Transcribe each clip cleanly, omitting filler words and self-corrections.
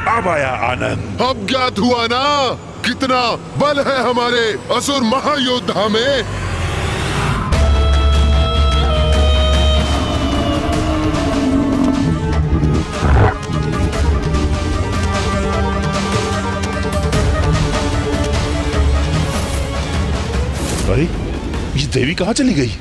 अब आया आनंद। अब ज्ञात हुआ ना कितना बल है हमारे असुर महायोद्धा में। अरे ये देवी कहाँ चली गई?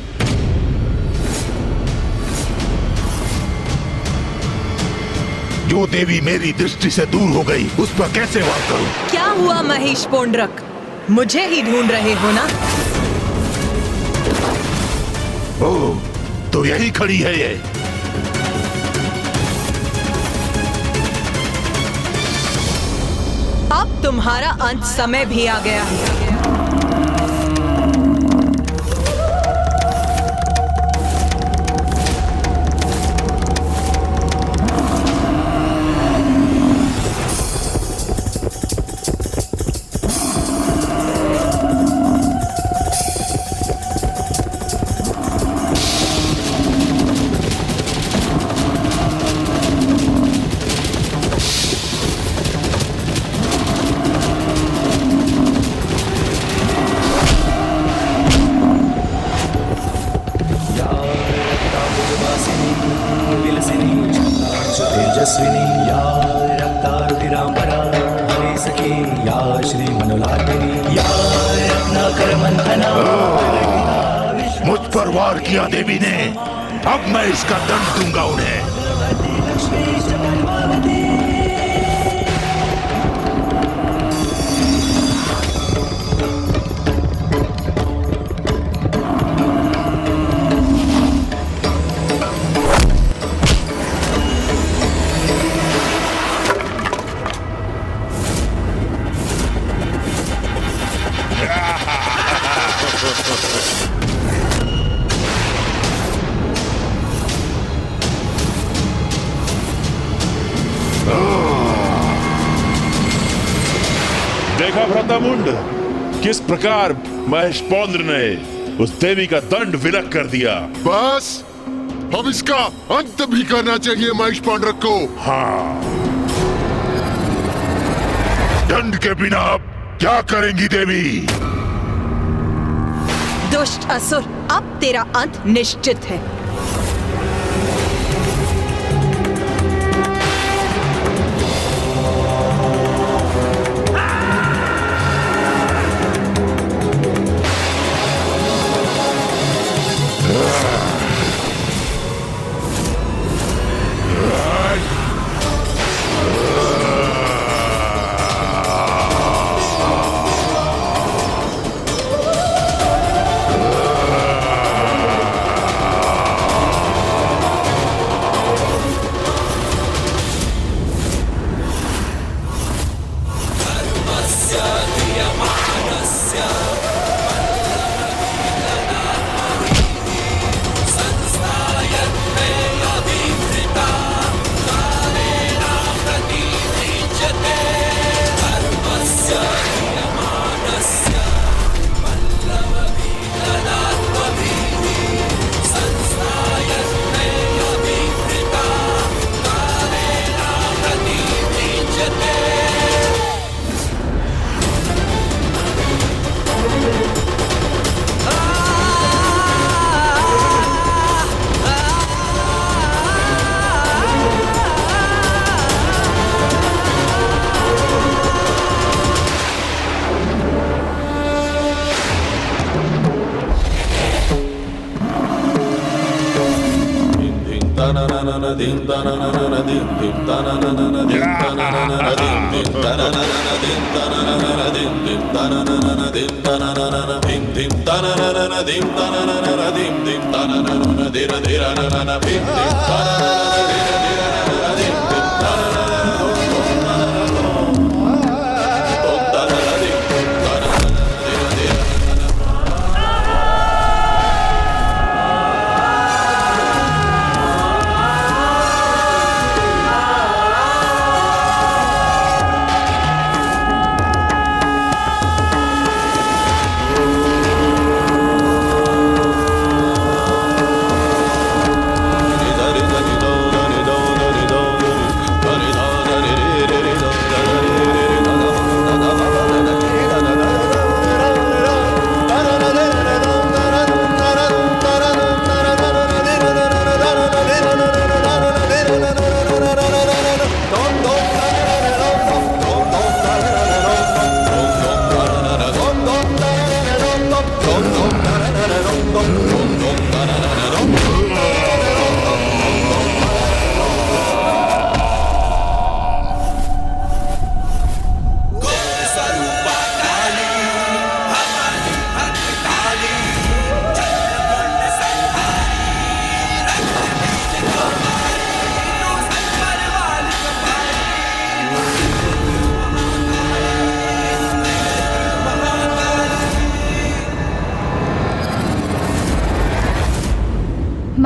जो देवी मेरी दृष्टि से दूर हो गई उस पर कैसे वार करूं? क्या हुआ महेश पोंड्रक? मुझे ही ढूंढ रहे हो ना? ओह, तो यही खड़ी है ये। अब तुम्हारा अंत समय भी आ गया है। तेजस्विनी या रक्तारुधिरांबरा हरे सखी या श्री मनोलालिनी या रत्नाकर मंथना। मुझ पर वार किया देवी ने, अब मैं इसका दंड दूंगा उन्हें। देखा भ्रातामुंड, किस प्रकार महेश पौंद्र ने उस देवी का दंड विलक कर दिया। बस अब इसका अंत भी करना चाहिए महेश पांड्रक को। हाँ, दंड के बिना अब क्या करेंगी देवी? दुष्ट असुर, अब तेरा अंत निश्चित है।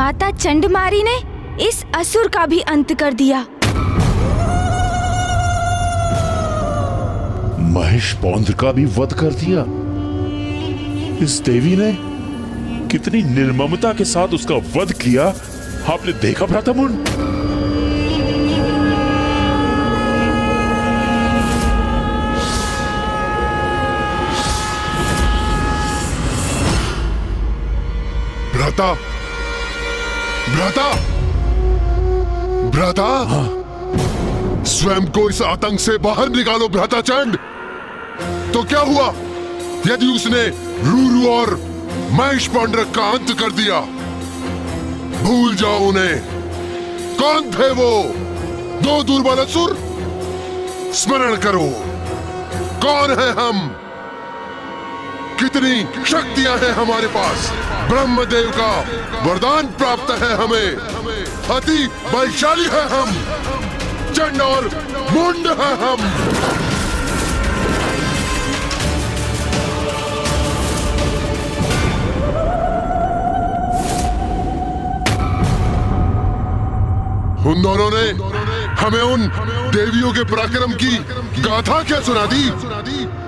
माता चंडमारी ने इस असुर का भी अंत कर दिया। महेश पौंद्र का भी वध कर दिया। इस देवी ने कितनी निर्ममता के साथ उसका वध किया, आपने देखा भ्रातामुन? भ्राता, भ्राता, भ्राता, स्वयं को इस आतंक से बाहर निकालो भ्राता चंड। तो क्या हुआ यदि उसने रूरू और महेश पौंड्रक का अंत कर दिया? भूल जाओ उन्हें। कौन थे वो दो दुर्बल असुर? स्मरण करो, कौन है हम, कितनी शक्तियां हैं हमारे पास। ब्रह्मदेव का वरदान प्राप्त है हमें, अति बलशाली है हम, चंड और मुंड है हम। उन दोनों ने हमें उन देवियों के पराक्रम की गाथा क्या सुना दी?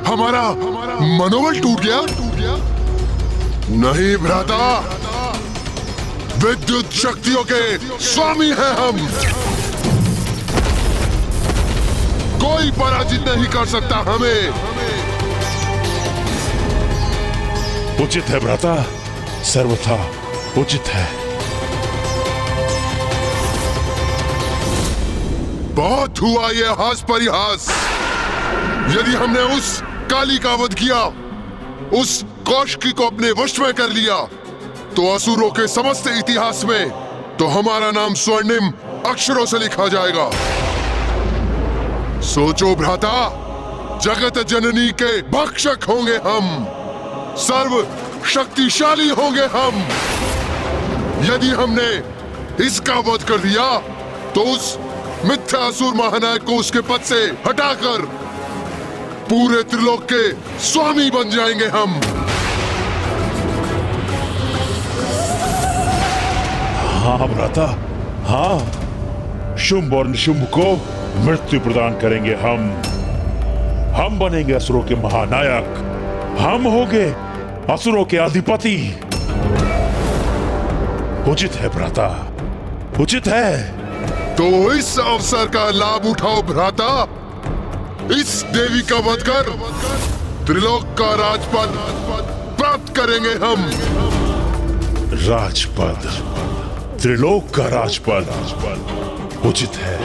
हमारा मनोबल टूट गया? नहीं भ्राता, विद्युत शक्तियों के स्वामी हैं हम। कोई पराजित नहीं कर सकता हमें। उचित है भ्राता, सर्वथा उचित है। बहुत हुआ ये हास परिहास। यदि हमने उस काली का वध किया, उस कौशिकी को अपने वश में कर लिया, तो असुरों के समस्त इतिहास में तो हमारा नाम स्वर्णिम अक्षरों से लिखा जाएगा। सोचो भ्राता, जगत जननी के भक्षक होंगे हम, सर्व शक्तिशाली होंगे हम। यदि हमने इसका वध कर दिया, तो उस मिथ्यासुर महानायक को उसके पद से हटाकर पूरे त्रिलोक के स्वामी बन जाएंगे हम। हाँ भ्राता, हाँ, शुंभ और निशुंभ को मृत्यु प्रदान करेंगे हम। हम बनेंगे असुरों के महानायक, हम होंगे असुरों के अधिपति। उचित है भ्राता, उचित है। तो इस अवसर का लाभ उठाओ भ्राता। इस देवी का वध कर त्रिलोक का राजपद प्राप्त करेंगे हम। राजपद, त्रिलोक का राजपद उचित है।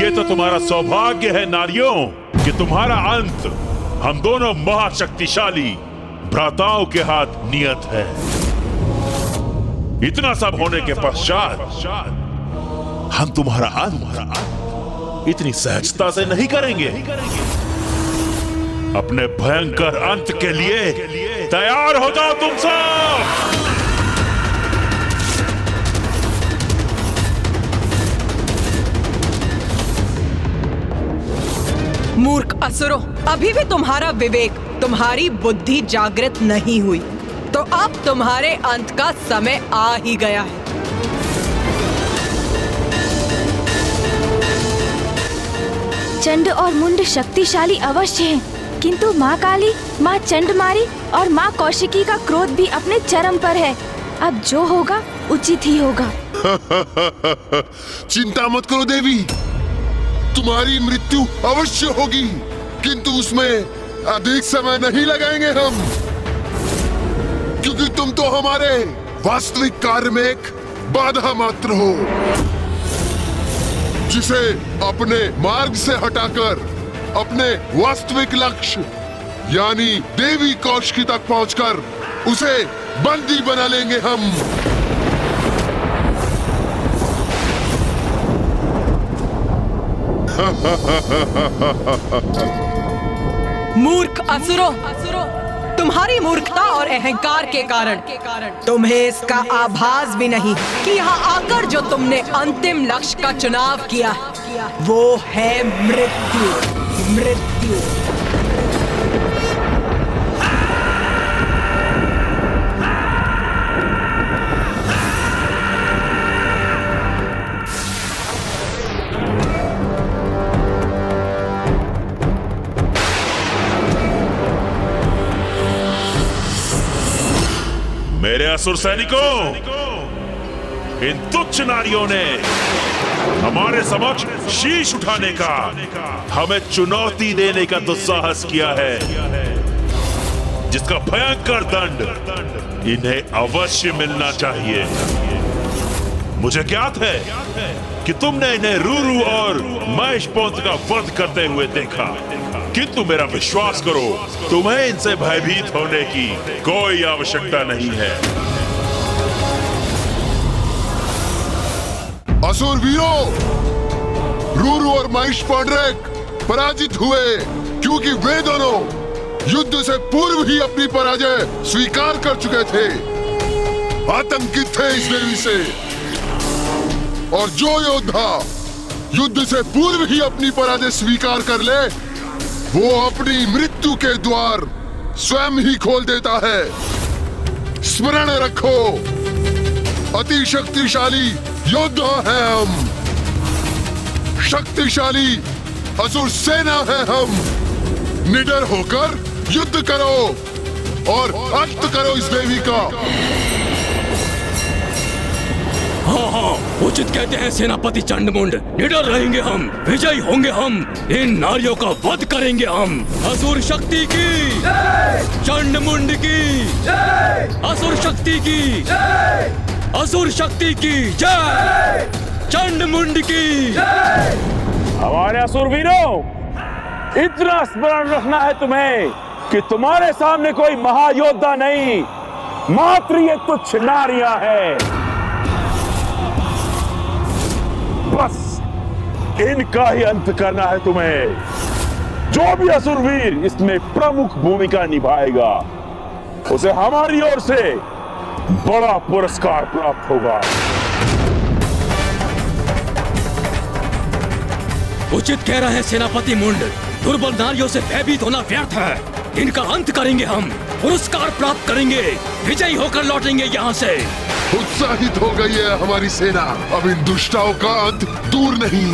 ये तो तुम्हारा सौभाग्य है नारियों कि तुम्हारा अंत हम दोनों महाशक्तिशाली भ्राताओं के हाथ नियत है। इतना सब होने के पश्चात हम तुम्हारा अंत इतनी सहजता से नहीं करेंगे। अपने भयंकर अंत के लिए तैयार हो जाओ तुम सब। मूर्ख असुरों, अभी भी तुम्हारा विवेक, तुम्हारी बुद्धि जागृत नहीं हुई, तो अब तुम्हारे अंत का समय आ ही गया है। चंड और मुंड शक्तिशाली अवश्य हैं, किंतु माँ काली, माँ चंडमारी और माँ कौशिकी का क्रोध भी अपने चरम पर है। अब जो होगा उचित ही होगा। चिंता मत करो देवी, तुम्हारी मृत्यु अवश्य होगी, किंतु उसमें अधिक समय नहीं लगाएंगे हम, क्योंकि तुम तो हमारे वास्तविक कार्य में एक बाधा मात्र हो, जिसे अपने मार्ग से हटाकर अपने वास्तविक लक्ष्य यानी देवी कौशिकी तक पहुंचकर उसे बंदी बना लेंगे हम। मूर्ख असुरों, तुम्हारी मूर्खता और अहंकार के कारण तुम्हें इसका आभास भी नहीं कि यहाँ आकर जो तुमने अंतिम लक्ष्य का चुनाव किया वो है मृत्यु। मृत्यु। मेरे असुर सैनिकों, इन तुच्छ नारियों ने हमारे समक्ष शीश उठाने का, हमें चुनौती देने का दुस्साहस किया है, जिसका भयंकर दंड इन्हें अवश्य मिलना चाहिए। मुझे ज्ञात है कि तुमने इन्हें रूरू और महेशपंत का वध करते हुए देखा, किंतु मेरा विश्वास करो, तुम्हें इनसे भयभीत होने की कोई आवश्यकता नहीं है। असुर वीरों, रूरू और महेश पांड्रेक पराजित हुए, क्योंकि वे दोनों युद्ध से पूर्व ही अपनी पराजय स्वीकार कर चुके थे। आतंकित थे इस देवी से, और जो योद्धा युद्ध से पूर्व ही अपनी पराजय स्वीकार कर ले, वो अपनी मृत्यु के द्वार स्वयं ही खोल देता है। स्मरण रखो, अति शक्तिशाली योद्धा है हम, शक्तिशाली असुर सेना है हम। निडर होकर युद्ध करो और अंत करो इस देवी का। हाँ, उचित कहते हैं सेनापति चंडमुंड। निडर रहेंगे हम, विजयी होंगे हम, इन नारियों का वध करेंगे हम। असुर शक्ति की, चंडमुंड की, असुर शक्ति की, असुर शक्ति की जय, चंडमुंड की। हमारे असुर वीरों, इतना स्मरण रखना है तुम्हें कि तुम्हारे सामने कोई महायोद्धा नहीं, मात्र ये तुच्छ नारियां हैं। बस इनका ही अंत करना है तुम्हें। जो भी असुरवीर इसमें प्रमुख भूमिका निभाएगा, उसे हमारी ओर से बड़ा पुरस्कार प्राप्त होगा। उचित कह रहे हैं सेनापति मुंड। दुर्बल नारियों से भयभीत होना व्यर्थ है। इनका अंत करेंगे हम, पुरस्कार प्राप्त करेंगे, विजयी होकर लौटेंगे यहाँ से। उत्साहित हो गई है हमारी सेना, अब इन दुष्टाओं का अंत दूर नहीं।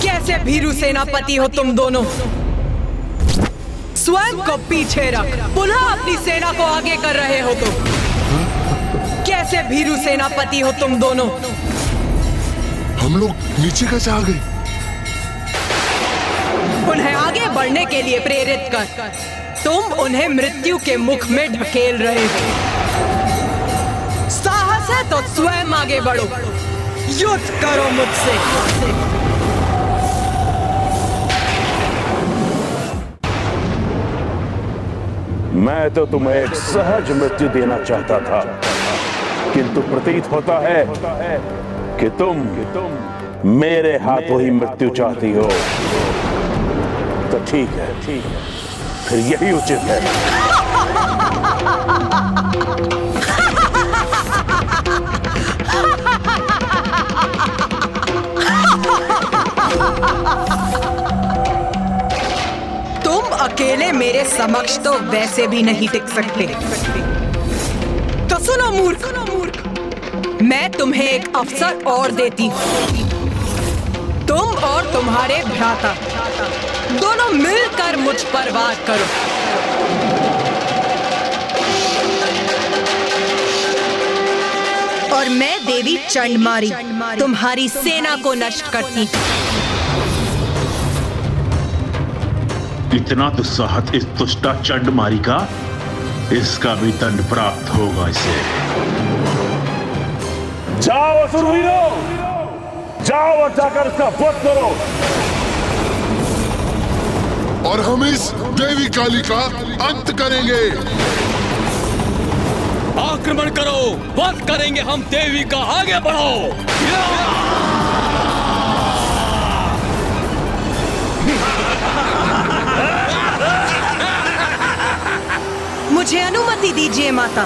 कैसे भीरू सेनापति हो तुम दोनों? स्वयं को पीछे रख पुनः अपनी सेना को आगे कर रहे हो तुम। कैसे भीरू सेनापति हो तुम दोनों? हम लोग नीचे कैसे आ गए? उन्हें आगे बढ़ने के लिए प्रेरित कर तुम उन्हें मृत्यु के मुख में ढकेल रहे हो। साहस है तो स्वयं आगे बढ़ो, युद्ध करो मुझसे। मैं तो तुम्हें एक सहज मृत्यु देना चाहता था, किंतु प्रतीत होता है कि तुम मेरे हाथों ही मृत्यु चाहती हो। तो ठीक है, फिर यही उचित है। तुम अकेले मेरे समक्ष तो वैसे भी नहीं टिक सकते। तो सुनो मूर्ख, मैं तुम्हें एक अवसर और देती हूँ। तुम और तुम्हारे भ्राता दोनों मिलकर मुझ पर वार करो। और मैं देवी चंडमारी तुम्हारी सेना को नष्ट करती हूँ। इतना दुस्साहस इस दुष्टा चंडमारी का, इसका भी दंड प्राप्त होगा इसे। जाओ असुरवीरों, जाओ और जाकर इसका वध करो। और हम इस देवी काली का अंत करेंगे। आक्रमण करो, वध करेंगे हम देवी का, आगे बढ़ो। अनुमति दीजिए माता।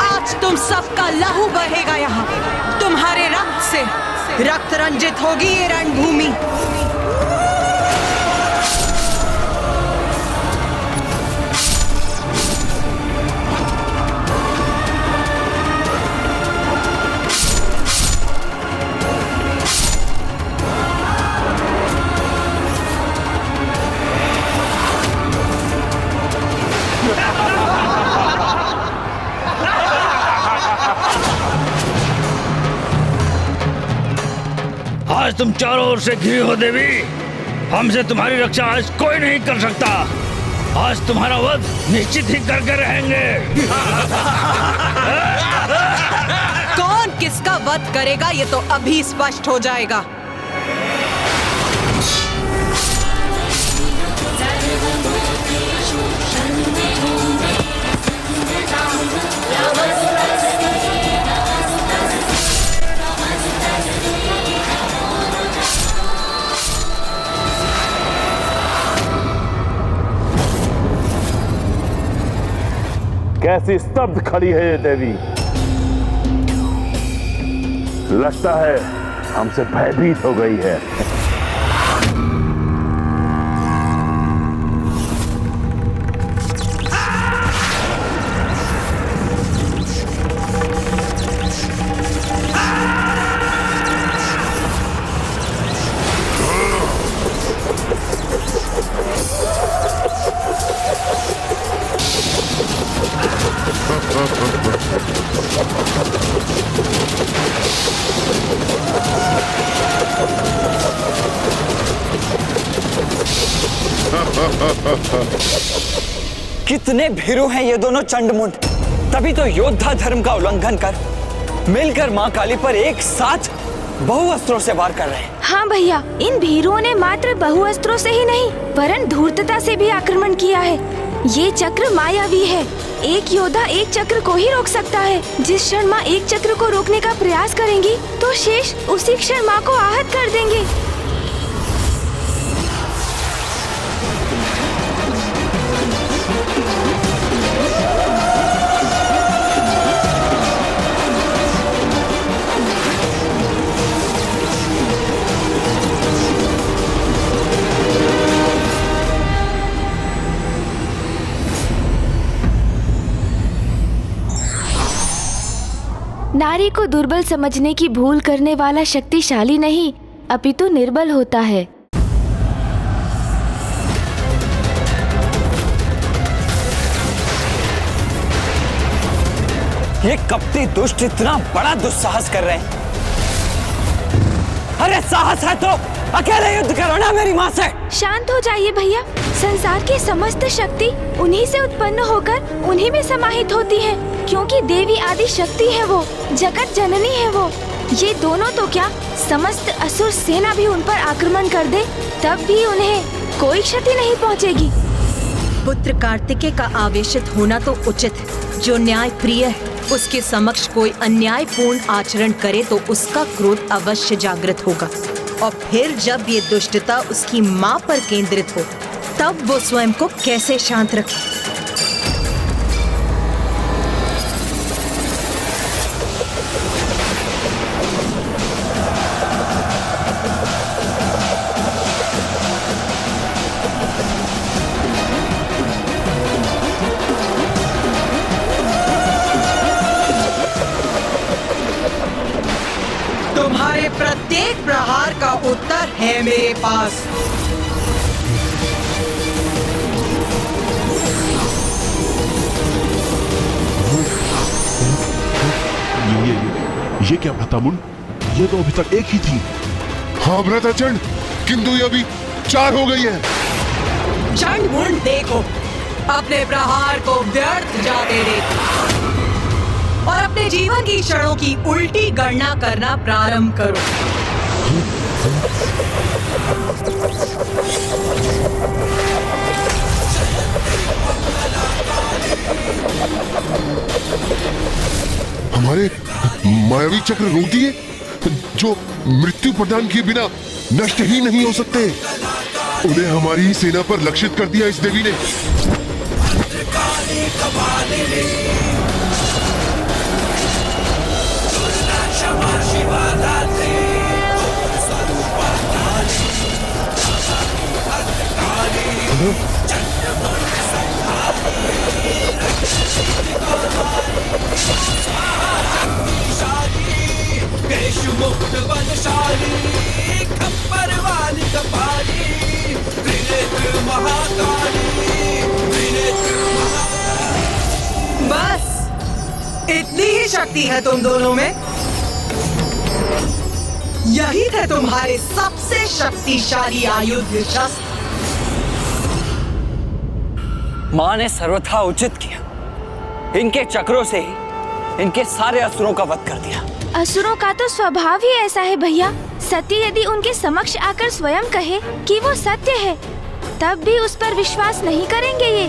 आज तुम सबका लहू बहेगा यहाँ। तुम्हारे रक्त से रक्त रंजित होगी ये रणभूमि। आज तुम चारों ओर से घिरी हो देवी। हमसे तुम्हारी रक्षा आज कोई नहीं कर सकता। आज तुम्हारा वध निश्चित ही करके रहेंगे। कौन किसका वध करेगा ये तो अभी स्पष्ट हो जाएगा। कैसी स्तब्ध खड़ी है ये देवी। लगता है हमसे भयभीत हो गई है। कितने भीरू हैं ये दोनों चंडमुंड। तभी तो योद्धा धर्म का उल्लंघन कर मिलकर मां काली पर एक साथ बहुअस्त्रों से वार कर रहे हैं। हाँ भैया, इन भीरुओं ने मात्र बहुअस्त्रों से ही नहीं वरन धूर्तता से भी आक्रमण किया है। ये चक्र मायावी है। एक योद्धा एक चक्र को ही रोक सकता है। जिस क्षण माँ एक चक्र को रोकने का प्रयास करेंगी तो शेष उसी क्षण माँ को आहत कर देंगे। नारी को दुर्बल समझने की भूल करने वाला शक्तिशाली नहीं अपितु निर्बल होता है। ये कपटी दुष्ट इतना बड़ा दुस्साहस कर रहे हैं। अरे साहस है तो अकेले युद्ध करो ना मेरी माँ से। शांत हो जाइए भैया। संसार की समस्त शक्ति उन्हीं से उत्पन्न होकर उन्हीं में समाहित होती है, क्योंकि देवी आदि शक्ति है वो, जगत जननी है वो। ये दोनों तो क्या, समस्त असुर सेना भी उन पर आक्रमण कर दे तब भी उन्हें कोई क्षति नहीं पहुंचेगी। पुत्र कार्तिकेय का आवेशित होना तो उचित है। जो न्याय प्रिय है उसके समक्ष कोई अन्यायपूर्ण आचरण करे तो उसका क्रोध अवश्य जागृत होगा, और फिर जब ये दुष्टता उसकी माँ पर केंद्रित हो तब वो स्वयं को कैसे शांत रखे। तुम्हारे प्रत्येक प्रहार का उत्तर है मेरे पास। ये क्या भ्रातामुंड, ये तो अभी तक एक ही थी। हाँ भ्राताचंड, किंतु ये अभी 4 हो गई है। चंडमुंड देखो, अपने प्रहार को व्यर्थ जाते देखो और अपने जीवन की क्षणों की उल्टी गणना करना प्रारंभ करो। मायावी चक्र रोक दिए जो मृत्यु प्रदान किए बिना नष्ट ही नहीं हो सकते। उन्हें हमारी ही सेना पर लक्षित कर दिया इस देवी ने। बस इतनी ही शक्ति है तुम दोनों में। यही थे तुम्हारे सबसे शक्तिशाली आयुध शस्त्र। माँ ने सर्वथा उचित किया। इनके चक्रों से ही इनके सारे असुरों का वध कर दिया। असुरों का तो स्वभाव ही ऐसा है भैया। सत्य यदि उनके समक्ष आकर स्वयं कहे कि वो सत्य है, तब भी उस पर विश्वास नहीं करेंगे ये।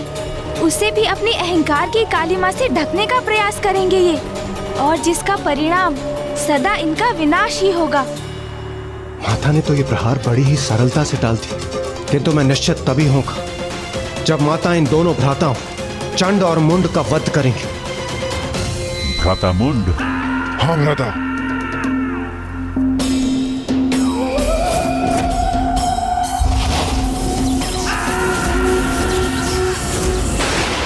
उसे भी अपनी अहंकार की कालिमा से ढकने का प्रयास करेंगे ये, और जिसका परिणाम सदा इनका विनाश ही होगा। माता ने तो ये प्रहार बड़ी ही सरलता से डाल दी, किंतु मैं निश्चित तभी होगा जब माता इन दोनों भ्राताओं चंड और मुंड का वध करेंगे। भ्राता मुंड? हाँ भ्राता।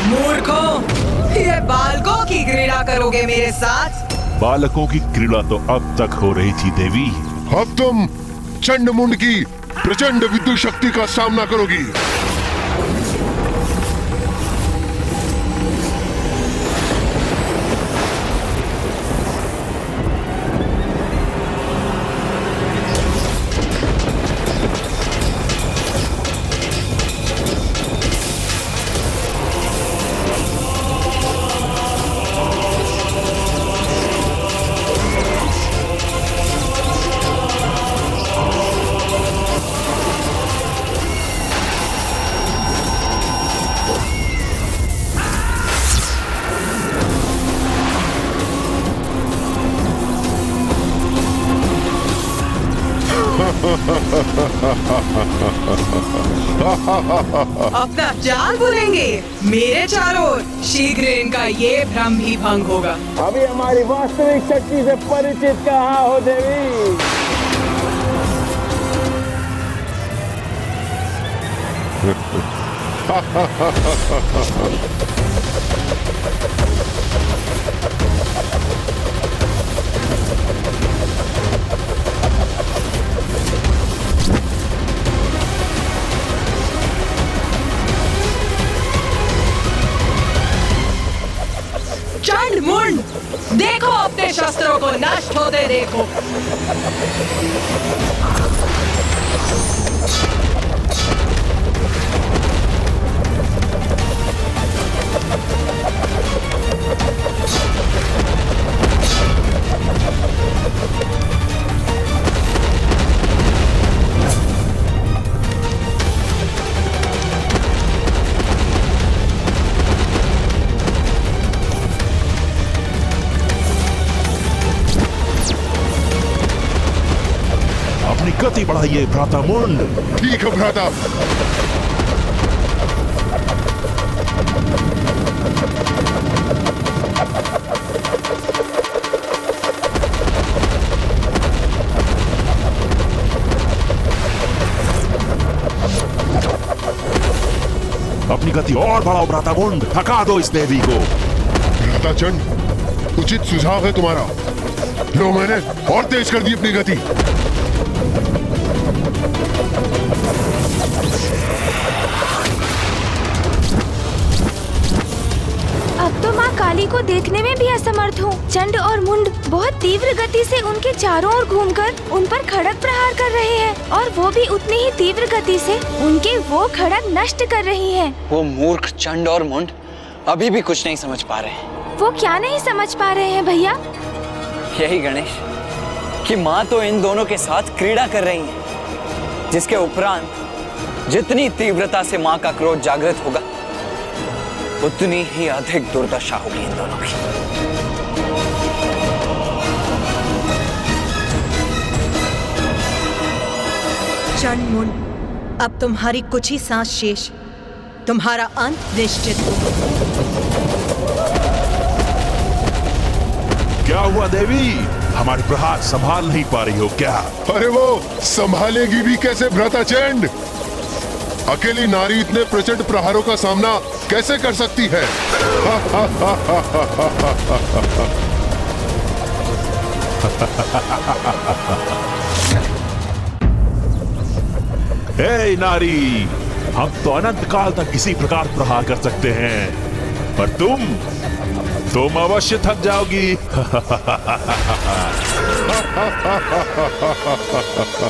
मूर्खों, ये बालकों की क्रीड़ा करोगे मेरे साथ? बालकों की क्रीड़ा तो अब तक हो रही थी देवी। अब तुम चंड मुंड की प्रचंड विद्युत शक्ति का सामना करोगी। अपना जाल बुनेंगे मेरे चारों ओर। शीघ्र इनका ये भ्रम भी भंग होगा। अभी हमारी वास्तविक शक्ति से परिचित कहाँ हो देवी? चंड मुंड, देखो अपने शस्त्रों को नष्ट होते देखो। गति बढ़ाइए भ्राता मुंड। ठीक है भ्राता। अपनी गति और बढ़ाओ भ्राता मुंड, थका दो इस देवी को। भ्राता चंड, उचित सुझाव है तुम्हारा। लो, मैंने और तेज कर दी अपनी गति। अब तो माँ काली को देखने में भी असमर्थ हूँ। चंड और मुंड बहुत तीव्र गति से उनके चारों ओर घूमकर उन पर खड़ग प्रहार कर रहे हैं, और वो भी उतनी ही तीव्र गति से उनके वो खड़ग नष्ट कर रही हैं। वो मूर्ख चंड और मुंड अभी भी कुछ नहीं समझ पा रहे। वो क्या नहीं समझ पा रहे हैं भैया? यही गणेश कि माँ तो इन दोनों के साथ क्रीड़ा कर रही है, जिसके उपरांत जितनी तीव्रता से माँ का क्रोध जागृत होगा, उतनी ही अधिक दुर्दशा होगी इन दोनों की। चंड मुंड, अब तुम्हारी कुछ ही सांस शेष, तुम्हारा अंत निश्चित हो। क्या हुआ देवी? हमारे प्रहार संभाल नहीं पा रही हो क्या? अरे वो संभालेगी भी कैसे भ्राताचंड? अकेली नारी इतने प्रचंड प्रहारों का सामना कैसे कर सकती है? हे नारी, हम तो अनंत काल तक इसी प्रकार प्रहार कर सकते हैं, पर तुम अवश्य थक जाओगी।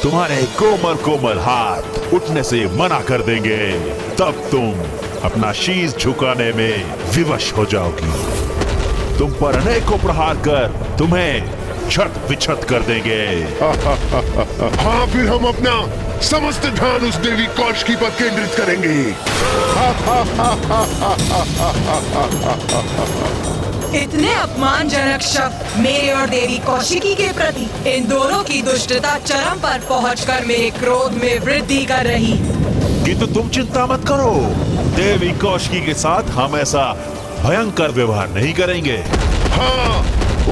तुम्हारे कोमल कोमल हाथ उठने से मना कर देंगे, तब तुम अपना शीश झुकाने में विवश हो जाओगी। तुम पर अनेकों प्रहार कर तुम्हें छत विछत कर देंगे। हाँ, फिर हम अपना समस्त ध्यान उस देवी कौशिकी पर केंद्रित करेंगे। इतने अपमानजनक शब्द मेरे और देवी कौशिकी के प्रति, इन दोनों की दुष्टता चरम पर पहुंचकर मेरे क्रोध में वृद्धि कर रही। किंतु तुम चिंता मत करो, देवी कौशिकी के साथ हम ऐसा भयंकर व्यवहार नहीं करेंगे। हाँ,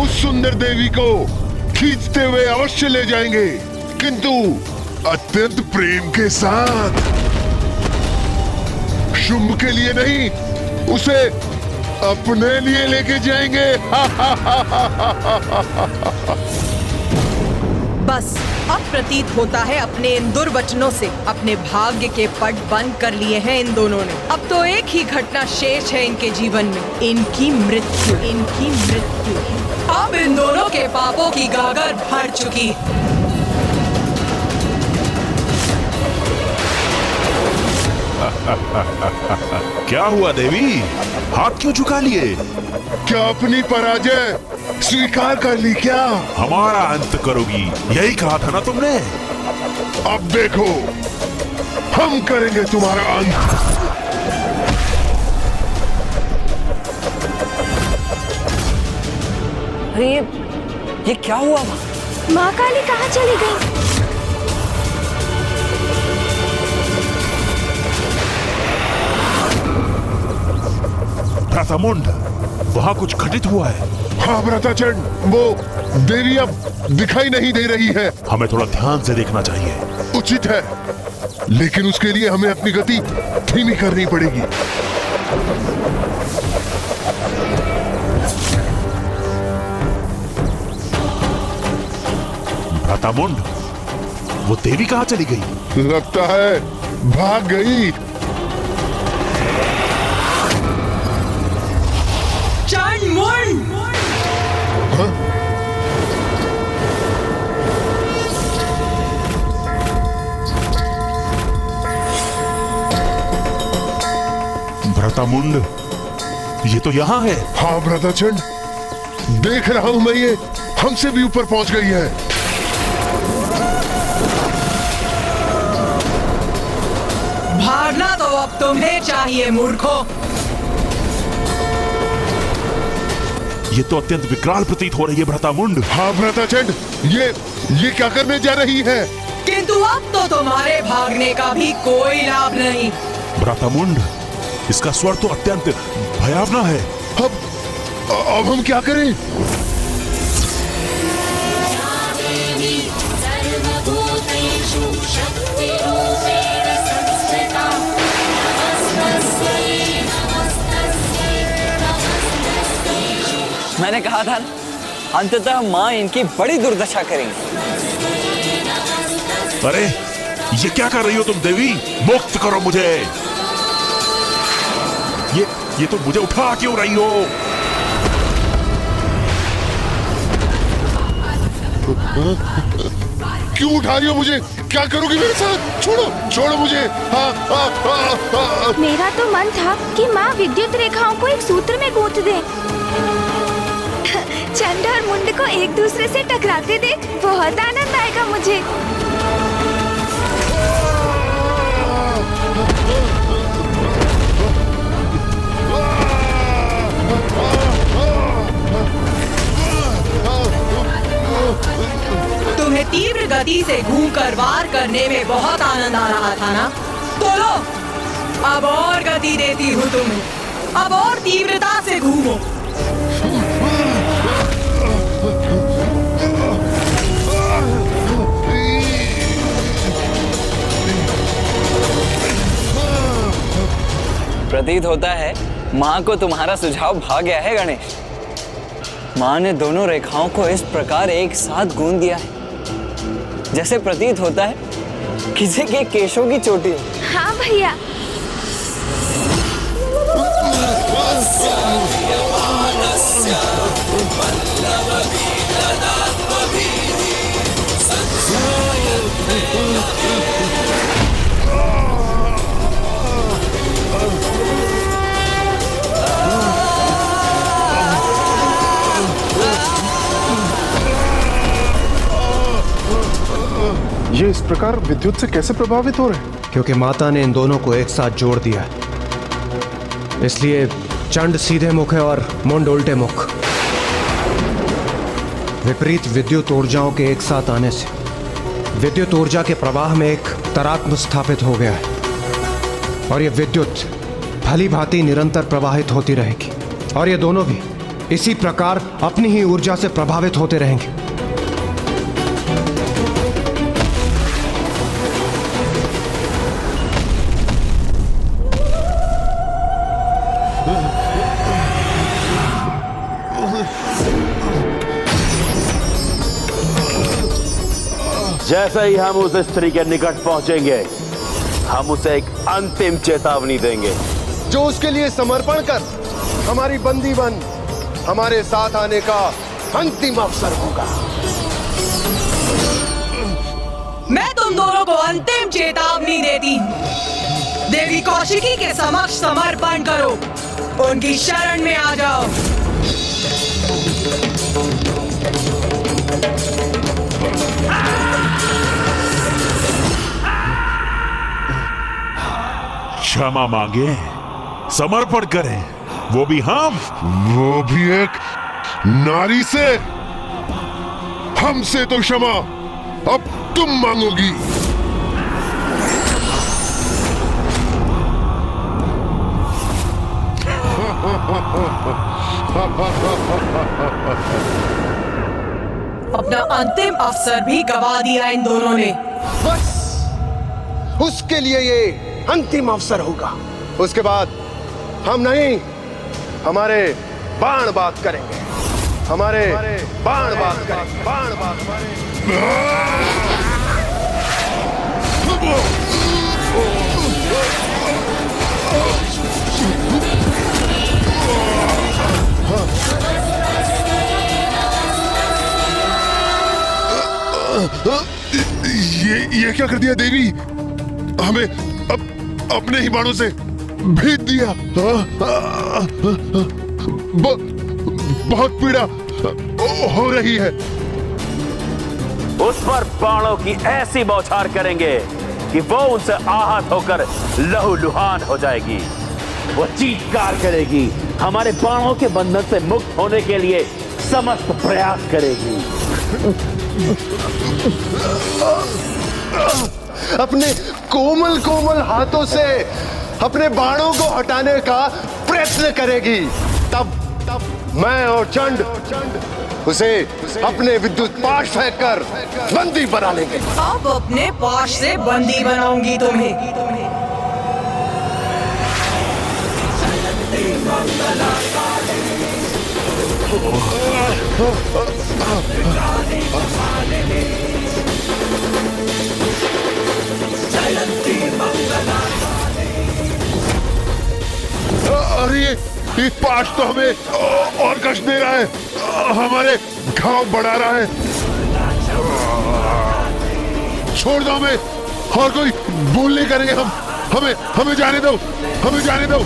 उस सुंदर देवी को खींचते हुए अवश्य ले जाएंगे, किंतु अत्यंत प्रेम के साथ। शुंभ के लिए नहीं, उसे अपने लिए लेके जाएंगे। बस अब प्रतीत होता है अपने इन दुर्वचनों से अपने भाग्य के पट बंद कर लिए हैं इन दोनों ने। अब तो एक ही घटना शेष है इनके जीवन में, इनकी मृत्यु। अब इन दोनों के पापों की गागर भर चुकी। क्या हुआ देवी, हाथ क्यों झुका लिए? क्या अपनी पराजय स्वीकार कर ली क्या? हमारा अंत करोगी, यही कहा था ना तुमने। अब देखो, हम करेंगे तुम्हारा अंत। अरे ये क्या हुआ? माँ काली कहाँ चली गई? भ्रातामुंड, वहाँ कुछ घटित हुआ है। हाँ भ्राताचंड, वो देवी अब दिखाई नहीं दे रही है। हमें थोड़ा ध्यान से देखना चाहिए। उचित है, लेकिन उसके लिए हमें अपनी गति धीमी करनी पड़ेगी। भ्रातामुंड, वो देवी कहाँ चली गई? लगता है भाग गई। भ्रातामुंड, ये तो यहाँ है। हाँ भ्राताचंड, देख रहा हूँ मैं, ये हमसे भी ऊपर पहुंच गई है। भागना तो अब तुम्हें चाहिए मूर्खों। ये तो अत्यंत विकराल प्रतीत हो रही है भ्रातामुंड। हाँ भ्राताचंड, ये क्या करने जा रही है? किंतु अब तो तुम्हारे भागने का भी कोई लाभ नहीं। भ्रातामुंड, इसका स्वर तो अत्यंत भयावना है। अब हम क्या करें? मैंने कहा था, अंततः माँ इनकी बड़ी दुर्दशा करेंगी। अरे ये क्या कर रही हो तुम देवी? मुक्त करो मुझे। ये तो मुझे उठा क्यों रही हो? क्यों उठा रही हो मुझे? क्या करोगी मेरे साथ? छोड़ो मुझे। मेरा तो मन था कि माँ विद्युत रेखाओं को एक सूत्र में गूंथ दे। चंड और मुंड को एक दूसरे से टकराते देख बहुत आनंद आएगा मुझे। तुम्हें तीव्र गति तेजी से घूमकर वार करने में बहुत आनंद आ रहा था ना? तो लो, अब और गति देती हूँ तुम्हें। अब और तीव्रता से घूमो। प्रतीत होता है माँ को तुम्हारा सुझाव भा गया है गणेश। माँ ने दोनों रेखाओं को इस प्रकार एक साथ गूंथ दिया है जैसे प्रतीत होता है किसी के केशों की चोटी हो। हाँ भैया। ये इस प्रकार विद्युत से कैसे प्रभावित हो रहे हैं? क्योंकि माता ने इन दोनों को एक साथ जोड़ दिया है, इसलिए चंड सीधे मुख है और मुंड उल्टे मुख। विपरीत विद्युत ऊर्जाओं के एक साथ आने से विद्युत ऊर्जा के प्रवाह में एक तरात्म स्थापित हो गया है और ये विद्युत भली भांति निरंतर प्रवाहित होती रहेगी और ये दोनों भी इसी प्रकार अपनी ही ऊर्जा से प्रभावित होते रहेंगे। जैसे ही हम उस स्त्री के निकट पहुंचेंगे हम उसे एक अंतिम चेतावनी देंगे जो उसके लिए समर्पण कर हमारी बंदी बन हमारे साथ आने का अंतिम अवसर होगा। मैं तुम दोनों को अंतिम चेतावनी देती हूँ। देवी कौशिकी के समक्ष समर्पण करो, उनकी शरण में आ जाओ। क्षमा मांगे, समर्पण करें, वो भी हम, वो भी एक नारी से। हमसे तो क्षमा अब तुम मांगोगी। अपना अंतिम अवसर भी गवा दिया इन दोनों ने। बस उसके लिए ये अंतिम अवसर होगा। उसके बाद हम नहीं, हमारे बाण बात करेंगे, हमारे बाण बात करेंगे, बाण बात ये क्या कर दिया देवी? हमें अपने ही बाणों से भेद दिया। बहुत पीड़ा हो रही है। उस पर बाणों की ऐसी बौछार करेंगे कि वो उनसे आहत होकर लहूलुहान हो जाएगी। वो चीत्कार करेगी, हमारे बाणों के बंधन से मुक्त होने के लिए समस्त प्रयास करेगी। अपने कोमल कोमल हाथों से अपने बाणों को हटाने का प्रयत्न करेगी। तब मैं और चंड उसे अपने विद्युत पाश फेंक कर बंदी बना लेंगे। अब अपने पाश से बंदी बनाऊंगी तुम्हें। अरे ये पाश तो हमें और कष्ट दे रहा है, हमारे घाव बढ़ा रहा है। छोड़ दो हमें, और कोई भूल नहीं करेंगे हम। हमें जाने दो, हमें जाने दो।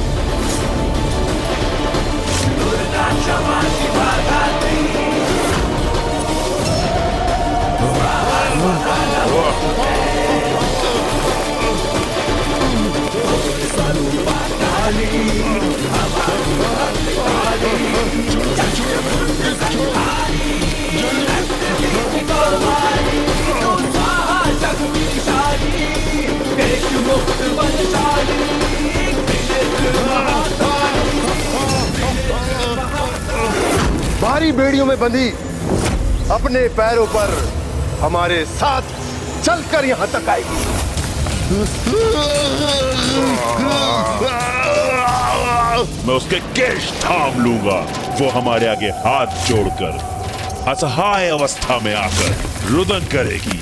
भारी बेड़ियों में बंधी अपने पैरों पर हमारे साथ चलकर यहां तक आएगी। मैं उसके केश थाम लूंगा। वो हमारे आगे हाथ जोड़कर असहाय अवस्था में आकर रुदन करेगी।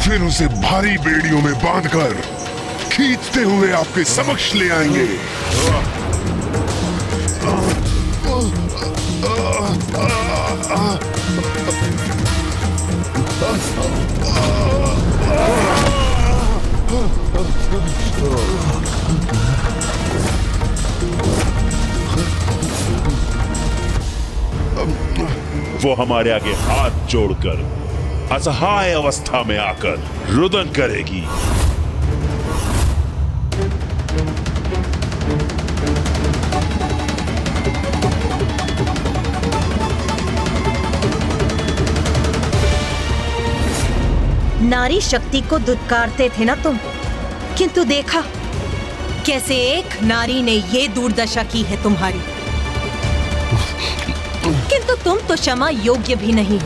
फिर उसे भारी बेड़ियों में बांधकर खींचते हुए आपके समक्ष ले आएंगे। वो हमारे आगे हाथ जोड़कर असहाय अवस्था में आकर रुदन करेगी। नारी शक्ति को दुत्कारते थे ना तुम, किंतु देखा कैसे एक नारी ने ये दुर्दशा की है तुम्हारी। किंतु तुम तो क्षमा योग्य भी नहीं।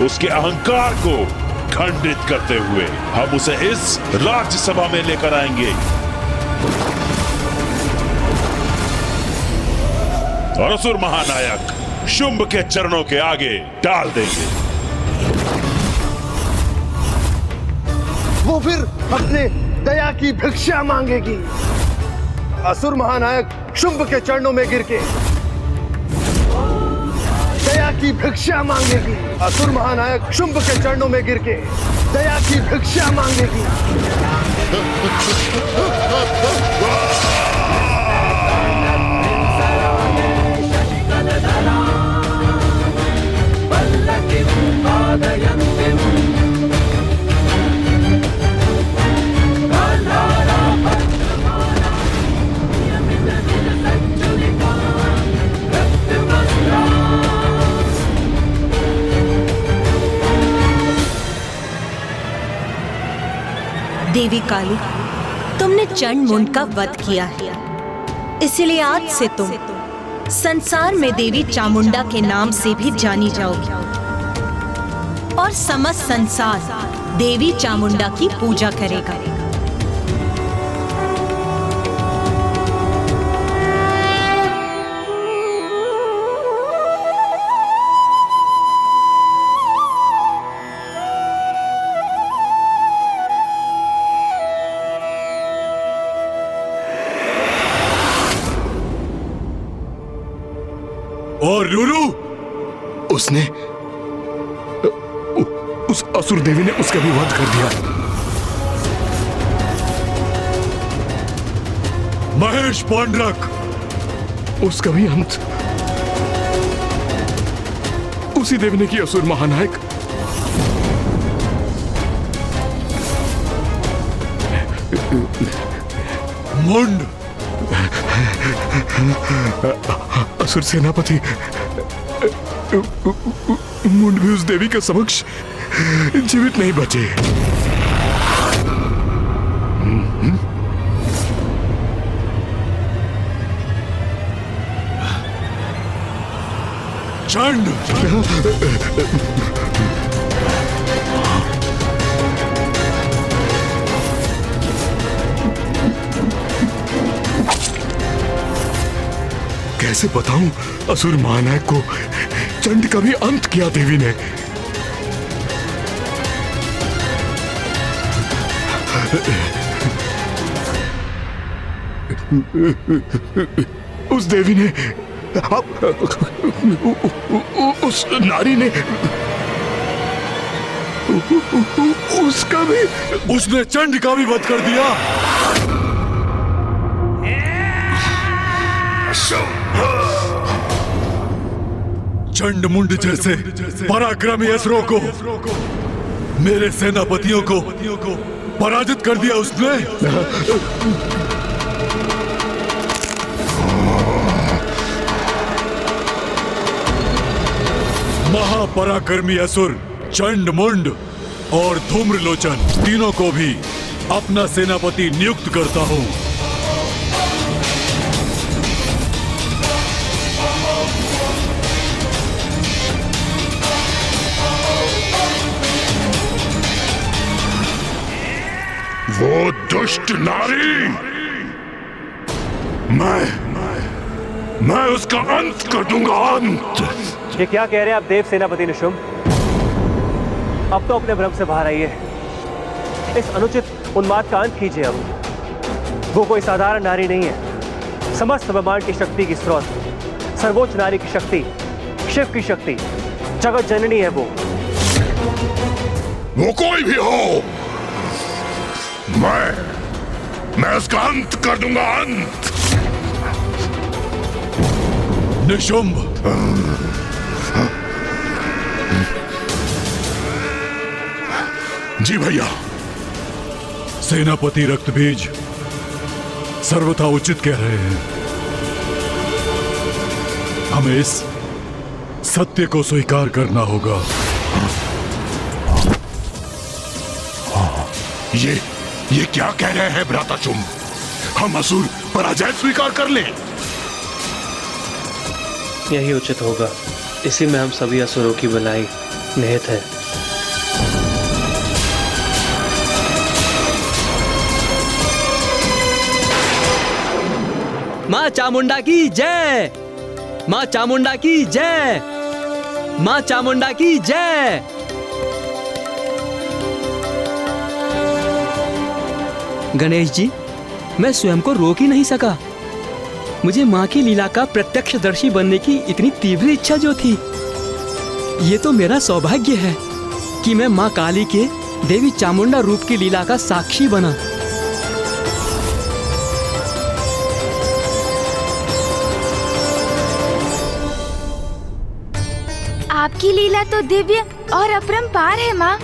उसके अहंकार को खंडित करते हुए हम उसे इस राज्यसभा में लेकर आएंगे और असुर महानायक शुंभ के चरणों के आगे डाल देंगे। वो फिर अपने दया की भिक्षा मांगेगी। असुर महानायक शुंभ के चरणों में गिर के दया की भिक्षा मांगेगी। असुर महानायक शुंभ के चरणों में गिर के दया की भिक्षा मांगेगी। देवी काली, तुमने चंड मुंड का वध किया है, इसलिए आज से तुम संसार में देवी चामुंडा के नाम से भी जानी जाओगी और समस्त संसार देवी चामुंडा की पूजा करेगा। और लूलू, उसने उस असुर देवी ने उसका भी वध कर दिया। महेश पांडरक, उसका भी अंत उसी देवी ने किया। असुर महानायक, मुंड, असुर सेनापति, मुंड भी उस देवी के समक्ष जीवित नहीं बचे। चंड! कैसे बताऊं असुर महानायक को चंड का भी अंत किया देवी ने। उस देवी ने उस नारी ने उसका भी, उसने चंड का भी वध कर दिया। चंड मुंड जैसे पराक्रमी असुरों को, मेरे सेनापतियों को पराजित कर दिया उसने। महापराक्रमी असुर चंड मुंड और धूम्रलोचन तीनों को भी अपना सेनापति नियुक्त करता हूं। वो दुष्ट नारी, मैं उसका अंत कर दूंगा, अंत। ये क्या कह रहे हैं आप देव सेनापति निशुंभ? अब तो अपने भ्रम से बाहर आइए। इस अनुचित उन्माद का अंत कीजिए। अब वो कोई साधारण नारी नहीं है, समस्त ब्रह्मांड की शक्ति की स्रोत, सर्वोच्च नारी की शक्ति, शिव की शक्ति, जगत जननी है वो कोई भी हो, मैं उसका अंत कर दूंगा, अंत। निशुंभ, जी भैया। सेनापति रक्तबीज सर्वथा उचित कह रहे हैं। हमें इस सत्य को स्वीकार करना होगा। ये क्या कह रहे हैं भ्राताचुंब? हम असुर पराजय स्वीकार कर लें? यही उचित होगा। इसी में हम सभी असुरों की भलाई निहित है। माँ चामुंडा की जय! माँ चामुंडा की जय! माँ चामुंडा की जय! गणेश जी, मैं स्वयं को रोक ही नहीं सका। मुझे माँ की लीला का प्रत्यक्षदर्शी बनने की इतनी तीव्र इच्छा जो थी, ये तो मेरा सौभाग्य है कि मैं माँ काली के देवी चामुंडा रूप की लीला का साक्षी बना। आपकी लीला तो दिव्य और अपरंपार है माँ।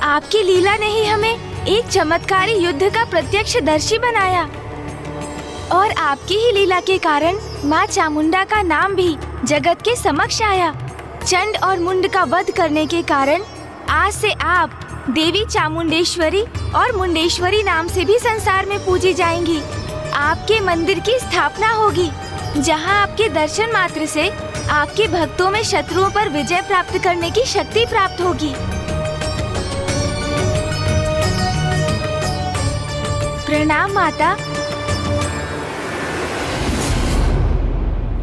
आपकी लीला ने ही हमें एक चमत्कारी युद्ध का प्रत्यक्षदर्शी बनाया और आपकी ही लीला के कारण माँ चामुंडा का नाम भी जगत के समक्ष आया। चंड और मुंड का वध करने के कारण आज से आप देवी चामुंडेश्वरी और मुंडेश्वरी नाम से भी संसार में पूजी जाएंगी। आपके मंदिर की स्थापना होगी, जहाँ आपके दर्शन मात्र से आपके भक्तों में शत्रुओं पर विजय प्राप्त करने की शक्ति प्राप्त होगी। प्रणाम माता।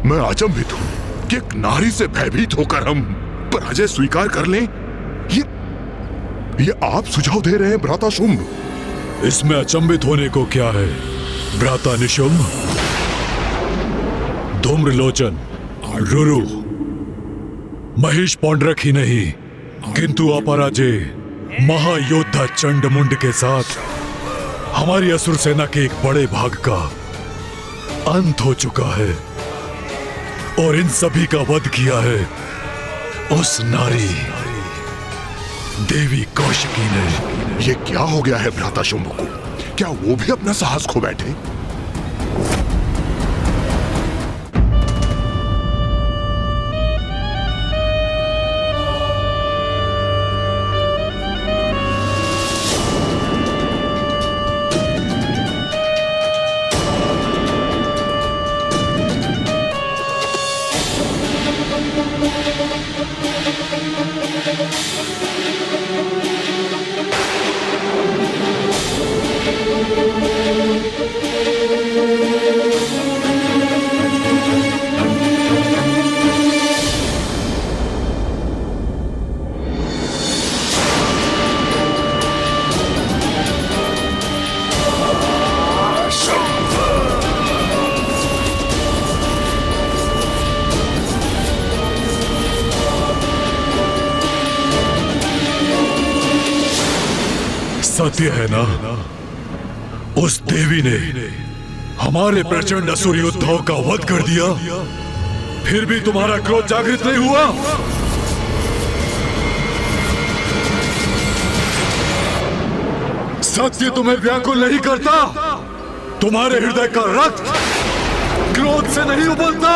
मैं अचंभित हूँ कि एक नारी से भयभीत होकर हम पराजय स्वीकार कर लें। ये आप सुझाव दे रहे हैं भ्राताशुंभ? इसमें अचंभित होने को क्या है भ्राता निशुंभ? धूम्रलोचन, रुरु, महेश पौंड्रक ही नहीं किंतु अपराजय महायोद्धा चंडमुंड के साथ हमारी असुर सेना के एक बड़े भाग का अंत हो चुका है और इन सभी का वध किया है उस नारी देवी कौशिकी ने। ये क्या हो गया है भ्राताशुंभ को? क्या वो भी अपना साहस खो बैठे? सत्य है ना, उस देवी ने हमारे प्रचंड असुर योद्धाओं का वध कर दिया, फिर भी तुम्हारा क्रोध जागृत नहीं हुआ? सत्य तुम्हें व्याकुल नहीं करता? तुम्हारे हृदय का रक्त क्रोध से नहीं उबलता?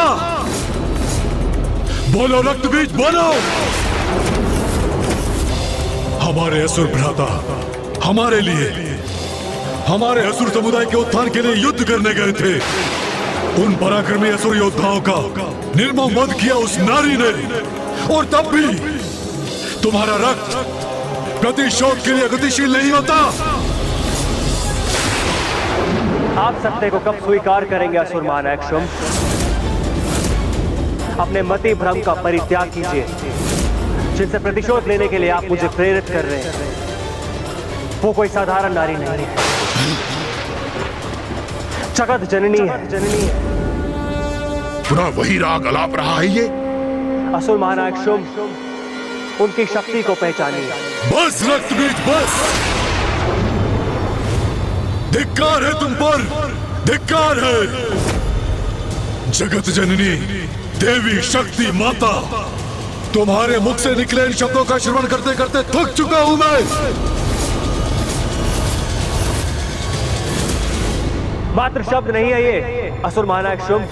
बोलो रक्त बीज, बोलो। हमारे असुर भ्राता हमारे लिए, हमारे असुर समुदाय के उत्थान के लिए युद्ध करने गए थे। उन पराक्रमी असुर योद्धाओं का निर्मम वध किया उस नारी ने, और तब भी तुम्हारा रक्त प्रतिशोध के लिए गतिशील नहीं होता। आप सत्य को कब स्वीकार करेंगे असुर महानायक शुंभ? अपने मति भ्रम का परित्याग कीजिए, जिनसे प्रतिशोध लेने के लिए आप मुझे प्रेरित कर रहे हैं। वो कोई साधारण नारी नहीं है, जगत जननी है। पुनः वही राग अलाप रहा है ये। असुर महानायक शुंभ, उनकी शक्ति को पहचानिए। बस रक्त बीज, बस। धिक्कार है तुम पर, धिक्कार है। जगत जननी, देवी, शक्ति, माता, तुम्हारे मुख से निकले इन शब्दों का श्रवण करते करते थक चुका हूं मैं। मात्र शब्द नहीं है ये असुर महानायक शुंभ,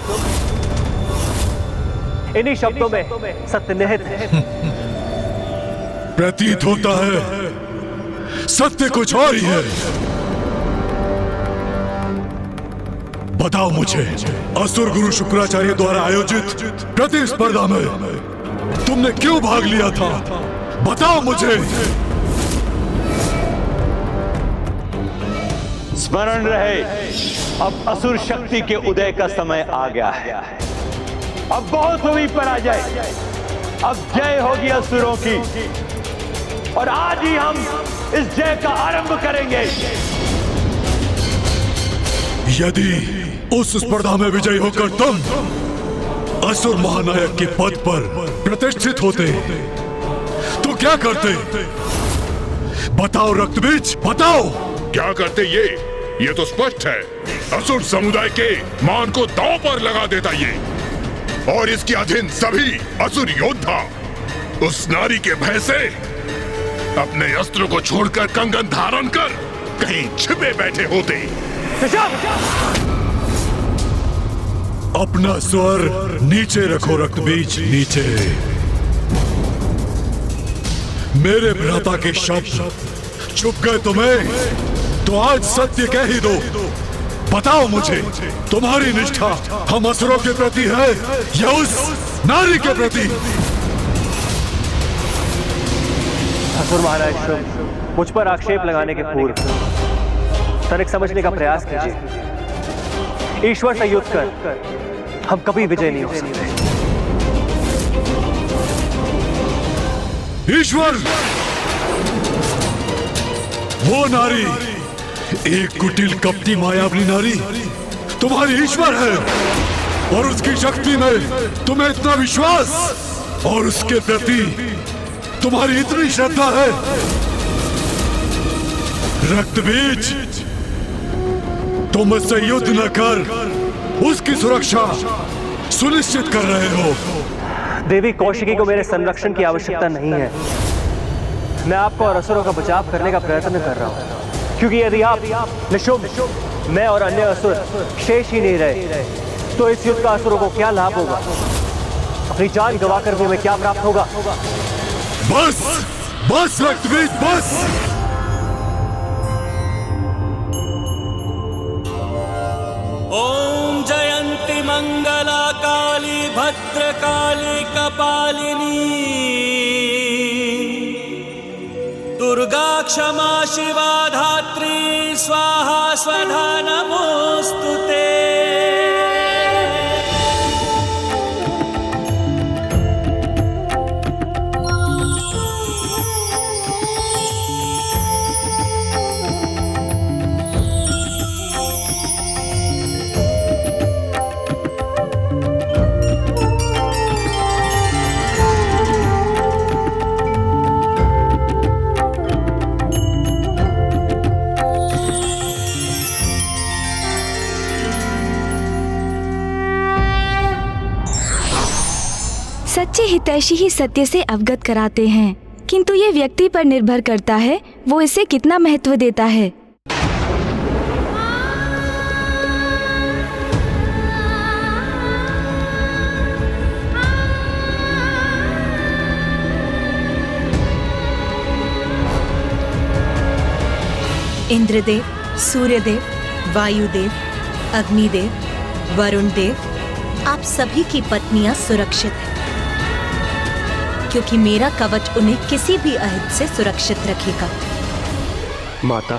इन्हीं शब्दों में सत्य निहित है। प्रतीत होता है सत्य कुछ और ही है। बताओ मुझे, असुर गुरु शुक्राचार्य द्वारा आयोजित प्रतिस्पर्धा में तुमने क्यों भाग लिया था? बताओ मुझे। स्मरण रहे, अब असुर शक्ति के उदय का समय आ गया है। अब बहुत हुई पराजय, अब जय होगी असुरों की, और आज ही हम इस जय का आरंभ करेंगे। यदि उस स्पर्धा में विजयी होकर तुम असुर महानायक के पद पर प्रतिष्ठित होते तो क्या करते? बताओ रक्तबीज, बताओ। क्या करते ये तो स्पष्ट है। असुर समुदाय के मान को दांव पर लगा देता ये, और इसके अधीन सभी असुर योद्धा उस नारी के भय से अपने अस्त्र को छोड़कर कंगन धारण कर कहीं छिपे बैठे होते। अपना स्वर नीचे रखो रक्तबीज, नीचे। मेरे भ्राता के शब्द छुप गए तुम्हें, तो आज सत्य कह ही दो। बताओ मुझे, तुम्हारी निष्ठा हम असुरों के प्रति है या उस नारी के प्रति? असुर महाराज शुंभ, मुझ पर आक्षेप लगाने के पूर्व तनिक समझने का प्रयास कीजिए। ईश्वर से युद्ध कर हम कभी विजय नहीं हो सकते। ईश्वर, वो नारी, एक कुटिल कपटी मायावी नारी तुम्हारी ईश्वर है, और उसकी शक्ति में तुम्हें इतना विश्वास और उसके प्रति तुम्हारी इतनी श्रद्धा है। रक्तबीज, तुम उससे युद्ध न कर उसकी सुरक्षा सुनिश्चित कर रहे हो। देवी कौशिकी को मेरे संरक्षण की आवश्यकता नहीं है। मैं आपको और असुरों का बचाव करने का प्रयत्न कर रहा हूं, क्योंकि यदि आप निशुंभ, मैं और अन्य असुर शेष ही नहीं रहे तो इस युद्ध का असुरों को क्या लाभ होगा? अपनी जान गंवाकर भी हमें क्या प्राप्त होगा? बस बस रक्तबीज, बस। ओम जयंती मंगला काली भद्रकाली कपालिनी, दुर्गा क्षमा शिवा धात्री स्वाहा स्वधा नमोस्तुते। सच्चे हितैषी ही सत्य से अवगत कराते हैं, किंतु ये व्यक्ति पर निर्भर करता है वो इसे कितना महत्व देता है। इंद्रदेव, सूर्यदेव, वायुदेव, अग्निदेव, वरुण देव, आप सभी की पत्नियां सुरक्षित हैं, क्योंकि मेरा कवच उन्हें किसी भी अहित से सुरक्षित रखेगा। माता,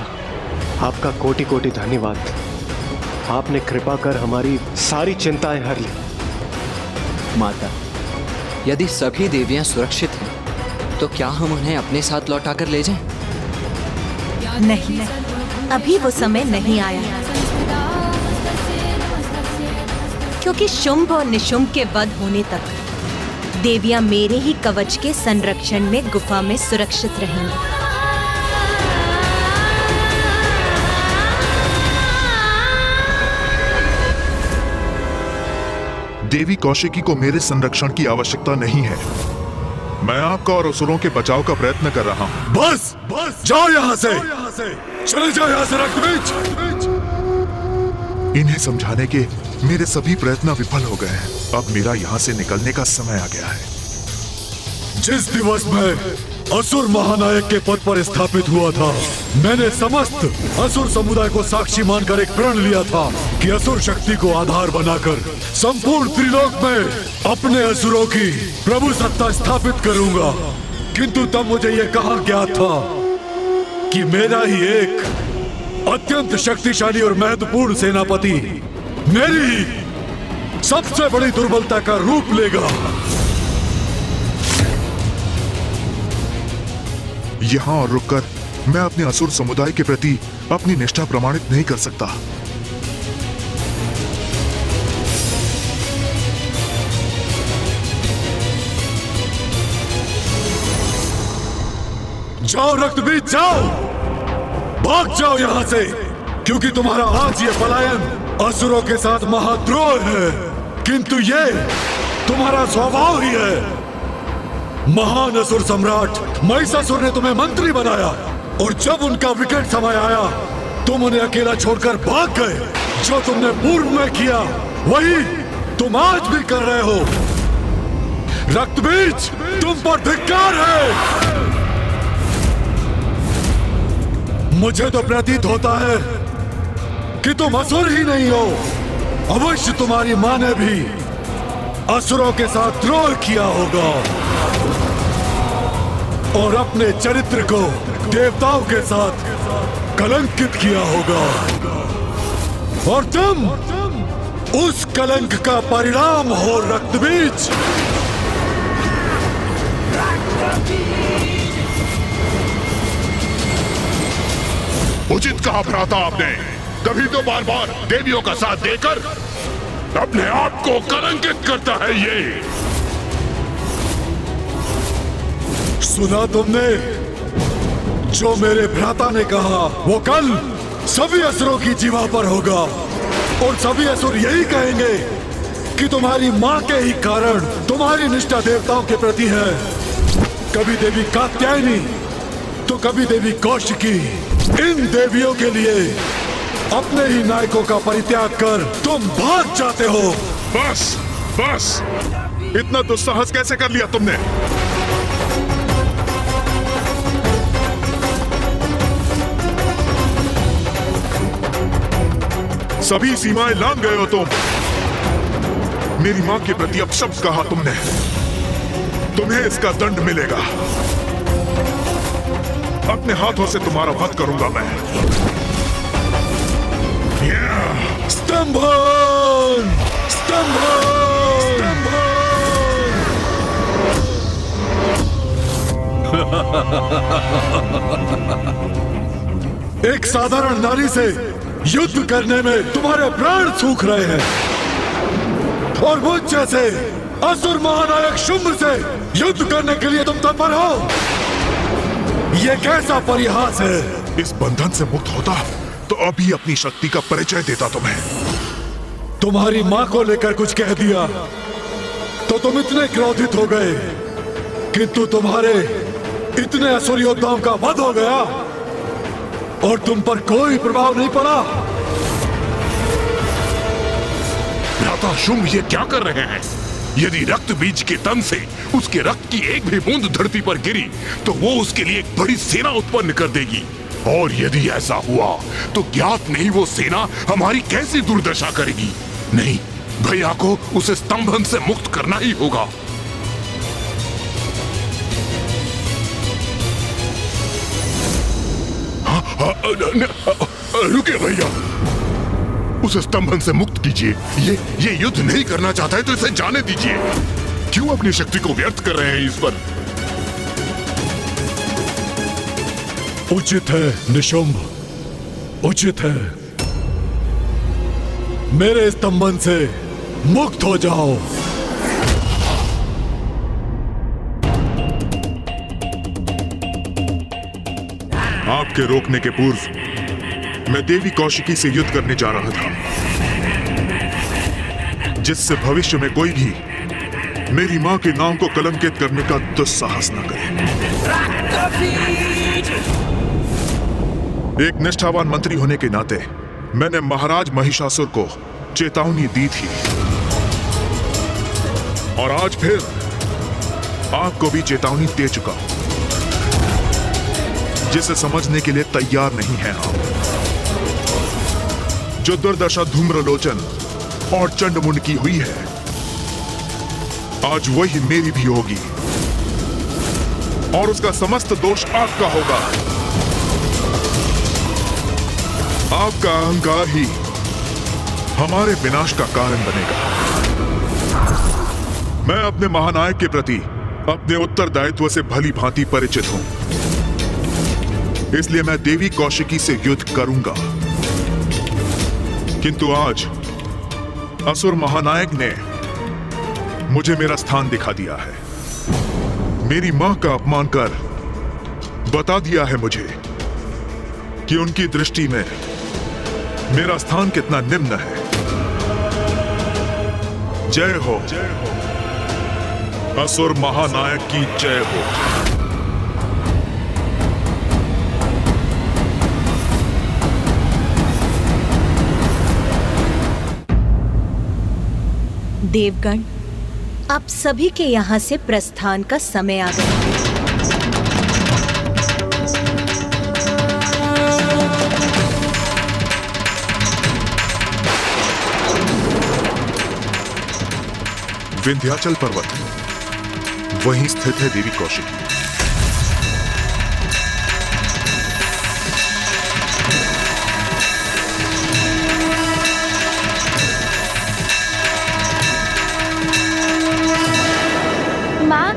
आपका कोटि कोटि धन्यवाद। आपने कृपा कर हमारी सारी चिंताएं हर ली। माता, यदि सभी देवियां सुरक्षित हैं, तो क्या हम उन्हें अपने साथ लौटा कर ले जाएं? नहीं, अभी वो समय नहीं आया, क्योंकि शुंभ और निशुंभ के वध होने तक देवियां मेरे ही कवच के संरक्षण में गुफा में सुरक्षित रहेंगी। देवी कौशिकी को मेरे संरक्षण की आवश्यकता नहीं है। मैं आपका और असुरों के बचाव का प्रयत्न कर रहा हूँ। बस बस जाओ यहाँ से, चले जाओ यहाँ से रक्तबीज। इन्हें समझाने के मेरे सभी प्रयत्न विफल हो गए हैं। अब मेरा यहाँ से निकलने का समय आ गया है। जिस दिवस में असुर महानायक के पद पर स्थापित हुआ था, मैंने समस्त असुर समुदाय को साक्षी मानकर एक प्रण लिया था कि असुर शक्ति को आधार बनाकर संपूर्ण त्रिलोक में अपने असुरों की प्रभु सत्ता स्थापित करूंगा। किंतु तब मुझे यह कहा गया था कि मेरा ही एक अत्यंत शक्तिशाली और महत्वपूर्ण सेनापति मेरी ही सबसे बड़ी दुर्बलता का रूप लेगा। यहाँ और रुककर मैं अपने असुर समुदाय के प्रति अपनी निष्ठा प्रमाणित नहीं कर सकता। जाओ रक्तबीज, जाओ, भाग जाओ यहाँ से, क्योंकि तुम्हारा आज ये पलायन असुरों के साथ महाद्रोह है, किंतु ये तुम्हारा स्वभाव ही है। महान असुर सम्राट महिषासुर ने तुम्हें मंत्री बनाया, और जब उनका विकट समय आया तुम उन्हें अकेला छोड़कर भाग गए। जो तुमने पूर्व में किया वही तुम आज भी कर रहे हो। रक्तबीज, तुम पर धिक्कार है। मुझे तो प्रतीत होता है कि तुम असुर ही नहीं हो। अवश्य तुम्हारी मां ने भी असुरों के साथ द्रोह किया होगा और अपने चरित्र को देवताओं के साथ कलंकित किया होगा, और तुम उस कलंक का परिणाम हो रक्तबीज। उचित कहा भ्राता आपने। कभी तो बार बार देवियों का साथ देकर अपने आप को कलंकित करता है ये। सुना तुमने जो मेरे भ्राता ने कहा, वो कल सभी असुरों की जीवा पर होगा, और सभी असुर यही कहेंगे कि तुम्हारी मां के ही कारण तुम्हारी निष्ठा देवताओं के प्रति है। कभी देवी कात्यायनी तो कभी देवी कौशिकी। इन देवियों के लिए अपने ही नायकों का परित्याग कर तुम भाग जाते हो। बस बस, इतना दुस्साहस कैसे कर लिया तुमने? सभी सीमाएं लांघ गए हो तुम। मेरी मां के प्रति अपशब्द कहा तुमने। तुम्हें इसका दंड मिलेगा। अपने हाथों से तुम्हारा वध करूंगा मैं। स्तंभन! स्तंभन! एक साधारण नारी से युद्ध करने में तुम्हारे प्राण सूख रहे हैं, और मुझ जैसे असुर महानायक शुंभ से युद्ध करने के लिए तुम तत्पर हो। यह कैसा परिहास है? इस बंधन से मुक्त होता तो अभी अपनी शक्ति का परिचय देता तुम्हें। तुम्हारी मां को लेकर कुछ कह दिया तो तुम इतने क्रोधित हो गए किंतु तुम्हारे इतने असुर योद्धाओं का वध हो गया और तुम पर कोई प्रभाव नहीं पड़ा। भ्राता शुंभ ये क्या कर रहे हैं? यदि रक्त बीज के तन से उसके रक्त की एक भी बूंद धरती पर गिरी तो वो उसके लिए एक बड़ी सेना उत्पन्न कर देगी, और यदि ऐसा हुआ तो ज्ञात नहीं वो सेना हमारी कैसी दुर्दशा करेगी। नहीं, भैया को उसे स्तंभन से मुक्त करना ही होगा। रुके भैया, उसे स्तंभन से मुक्त कीजिए। ये युद्ध नहीं करना चाहता है तो इसे जाने दीजिए। क्यों अपनी शक्ति को व्यर्थ कर रहे हैं इस पर? उचित है निशुंभ, उचित है। मेरे स्तंभन से मुक्त हो जाओ। आपके रोकने के पूर्व मैं देवी कौशिकी से युद्ध करने जा रहा था, जिससे भविष्य में कोई भी मेरी मां के नाम को कलंकित करने का दुस्साहस न करे। एक निष्ठावान मंत्री होने के नाते मैंने महाराज महिषासुर को चेतावनी दी थी, और आज फिर आपको भी चेतावनी दे चुका हूं, जिसे समझने के लिए तैयार नहीं है आप। जो दुर्दशा धूम्रलोचन और चंडमुंड की हुई है, आज वही मेरी भी होगी, और उसका समस्त दोष आपका होगा। आपका अहंकार ही हमारे विनाश का कारण बनेगा। मैं अपने महानायक के प्रति अपने उत्तरदायित्व से भली भांति परिचित हूं, इसलिए मैं देवी कौशिकी से युद्ध करूंगा। किंतु आज असुर महानायक ने मुझे मेरा स्थान दिखा दिया है। मेरी मां का अपमान कर बता दिया है मुझे कि उनकी दृष्टि में मेरा स्थान कितना निम्न है। जय हो, असुर महानायक की जय हो। देवगण, आप सभी के यहाँ से प्रस्थान का समय आ गया है। विंध्याचल पर्वत, वहीं स्थित है देवी कौशिकी। माँ,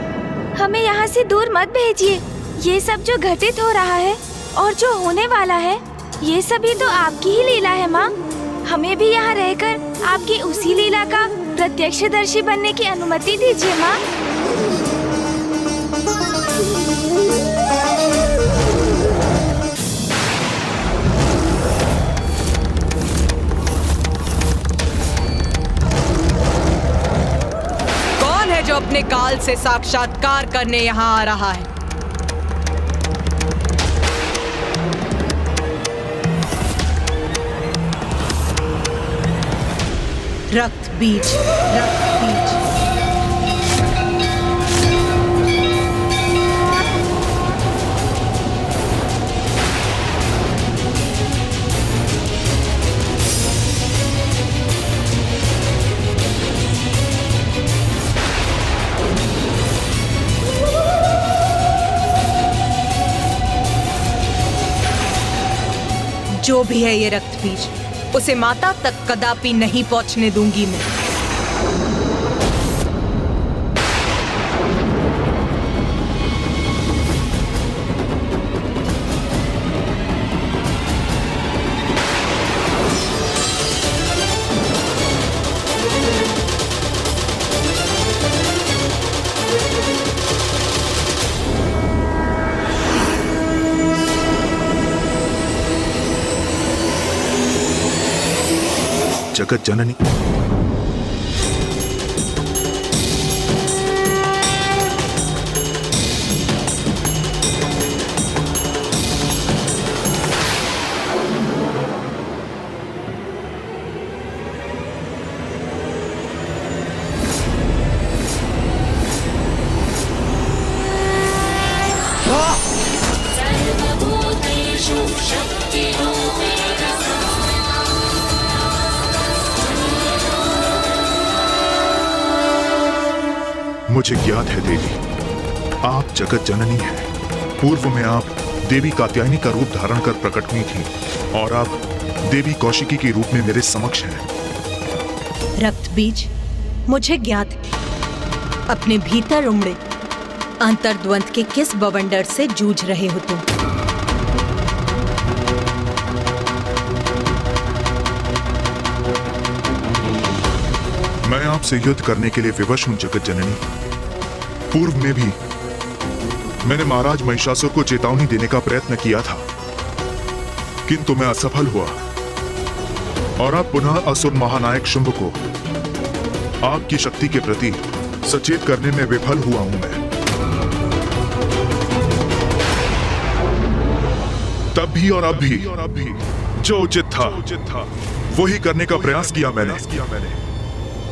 हमें यहाँ से दूर मत भेजिए। ये सब जो घटित हो रहा है और जो होने वाला है, ये सभी तो आपकी ही लीला है माँ। हमें भी यहाँ रहकर आपकी उसी लीला का प्रत्यक्षदर्शी बनने की अनुमति दीजिए माँ। कौन है जो अपने काल से साक्षात्कार करने यहाँ आ रहा है? रक्त बीज, रक्त बीज। जो भी है ये रक्त बीज, उसे माता तक कदापि नहीं पहुंचने दूंगी मैं। जगत जननी, मुझे ज्ञात है देवी, आप जगत जननी हैं। पूर्व में आप देवी कात्यायनी का रूप धारण कर प्रकट हुई थी और आप देवी कौशिकी के रूप में मेरे समक्ष हैं। रक्त बीज, मुझे ज्ञात है अपने भीतर उमड़े अंतर्द्वंद के किस बवंडर से जूझ रहे हो तुम। मैं आपसे युद्ध करने के लिए विवश हूं जगत जननी। पूर्व में भी मैंने महाराज महिषासुर को चेतावनी देने का प्रयत्न किया था, किंतु मैं असफल हुआ और अब पुनः असुर महानायक शुंभ को आपकी शक्ति के प्रति सचेत करने में विफल हुआ हूं मैं। तब भी और अब भी जो उचित था वही करने का प्रयास किया मैंने,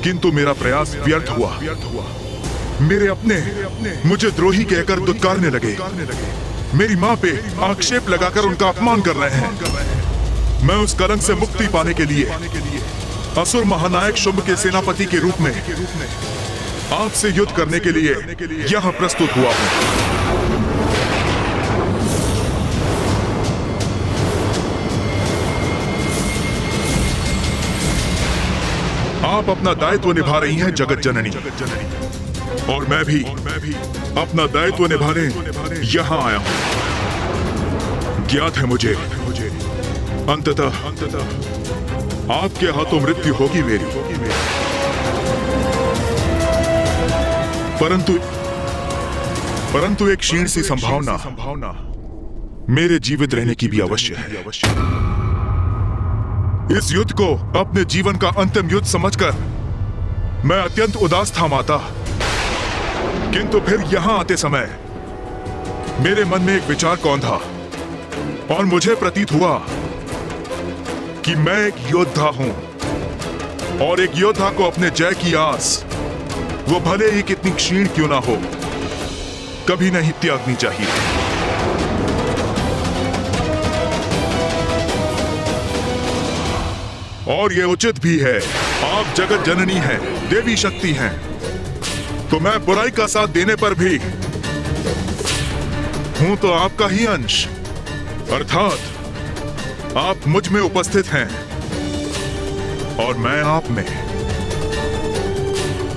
किंतु मेरा प्रयास व्यर्थ हुआ। मेरे अपने मुझे द्रोही कहकर दुत्कारने लगे, मेरी मां पे आक्षेप लगाकर उनका अपमान कर रहे हैं। मैं उस कलंक से मुक्ति पाने के लिए असुर महानायक शुंभ के सेनापति के रूप में आपसे युद्ध करने के लिए यहां प्रस्तुत हुआ हूं। आप अपना दायित्व निभा रही हैं जगत जननी, और मैं भी अपना दायित्व निभाने यहां आया हूं। ज्ञात है मुझे अंततः आपके हाथों मृत्यु होगी मेरी, परंतु एक क्षीण सी संभावना मेरे जीवित रहने की भी अवश्य है। इस युद्ध को अपने जीवन का अंतिम युद्ध समझकर मैं अत्यंत उदास था माता, किंतु फिर यहां आते समय मेरे मन में एक विचार कौंधा और मुझे प्रतीत हुआ कि मैं एक योद्धा हूं और एक योद्धा को अपने जय की आस, वो भले ही कितनी क्षीण क्यों ना हो, कभी नहीं त्यागनी चाहिए। और ये उचित भी है। आप जगत जननी हैं, देवी शक्ति हैं, तो मैं बुराई का साथ देने पर भी हूं तो आपका ही अंश, अर्थात आप मुझ में उपस्थित हैं और मैं आप में।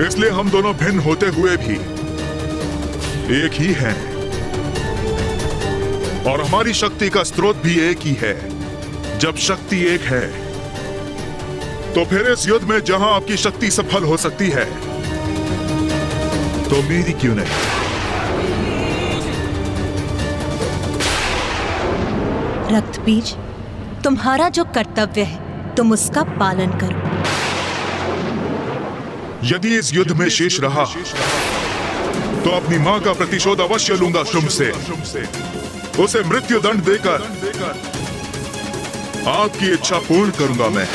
इसलिए हम दोनों भिन्न होते हुए भी एक ही हैं और हमारी शक्ति का स्रोत भी एक ही है। जब शक्ति एक है तो फिर इस युद्ध में जहां आपकी शक्ति सफल हो सकती है तो मेरी क्यों नहीं। रक्तबीज, तुम्हारा जो कर्तव्य है तुम उसका पालन करो। यदि इस युद्ध में शेष रहा तो अपनी मां का प्रतिशोध अवश्य लूंगा शुंभ से, उसे मृत्यु दंड देकर आपकी इच्छा पूर्ण करूंगा मैं।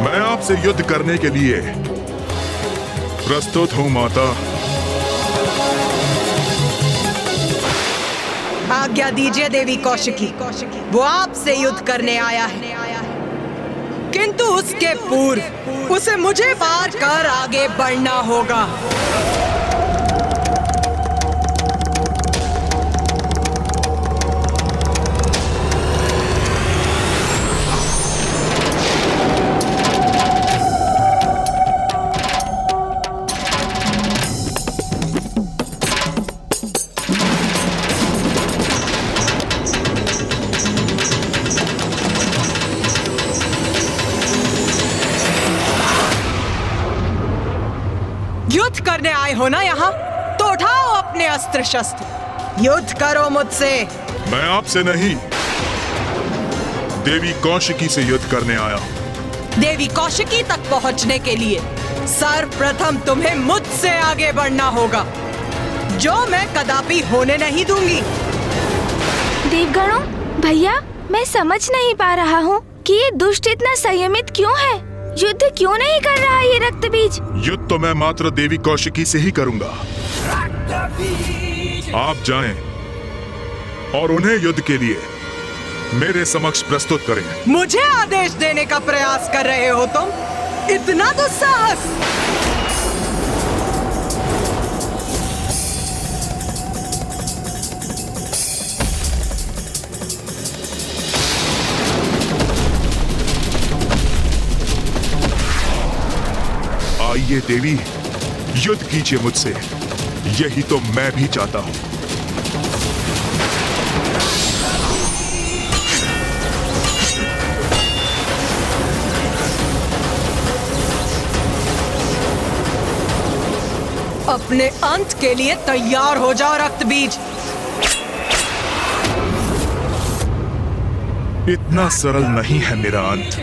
मैं आपसे युद्ध करने के लिए प्रस्तुत हूं माता। आज्ञा दीजिए देवी कौशिकी, वो आपसे युद्ध करने आया है, किंतु उसके पूर्व उसे मुझे पार कर आगे बढ़ना होगा। युद्ध करने आए हो ना यहाँ, तो उठाओ अपने अस्त्र शस्त्र, युद्ध करो मुझसे। मैं आपसे नहीं, देवी कौशिकी से युद्ध करने आया हूं। देवी कौशिकी तक पहुंचने के लिए सर्वप्रथम तुम्हें मुझसे आगे बढ़ना होगा, जो मैं कदापि होने नहीं दूंगी। देवगणों, भैया, मैं समझ नहीं पा रहा हूँ कि ये दुष्ट इतना संयमित क्यों है। युद्ध क्यों नहीं कर रहा ये रक्तबीज? युद्ध तो मैं मात्र देवी कौशिकी से ही करूंगा। आप जाएं और उन्हें युद्ध के लिए मेरे समक्ष प्रस्तुत करें। मुझे आदेश देने का प्रयास कर रहे हो तुम? इतना दुस्साहस! आइए देवी, युद्ध कीजिए मुझसे, यही तो मैं भी चाहता हूं। अपने अंत के लिए तैयार हो जाओ रक्तबीज। इतना सरल नहीं है मेरा अंत।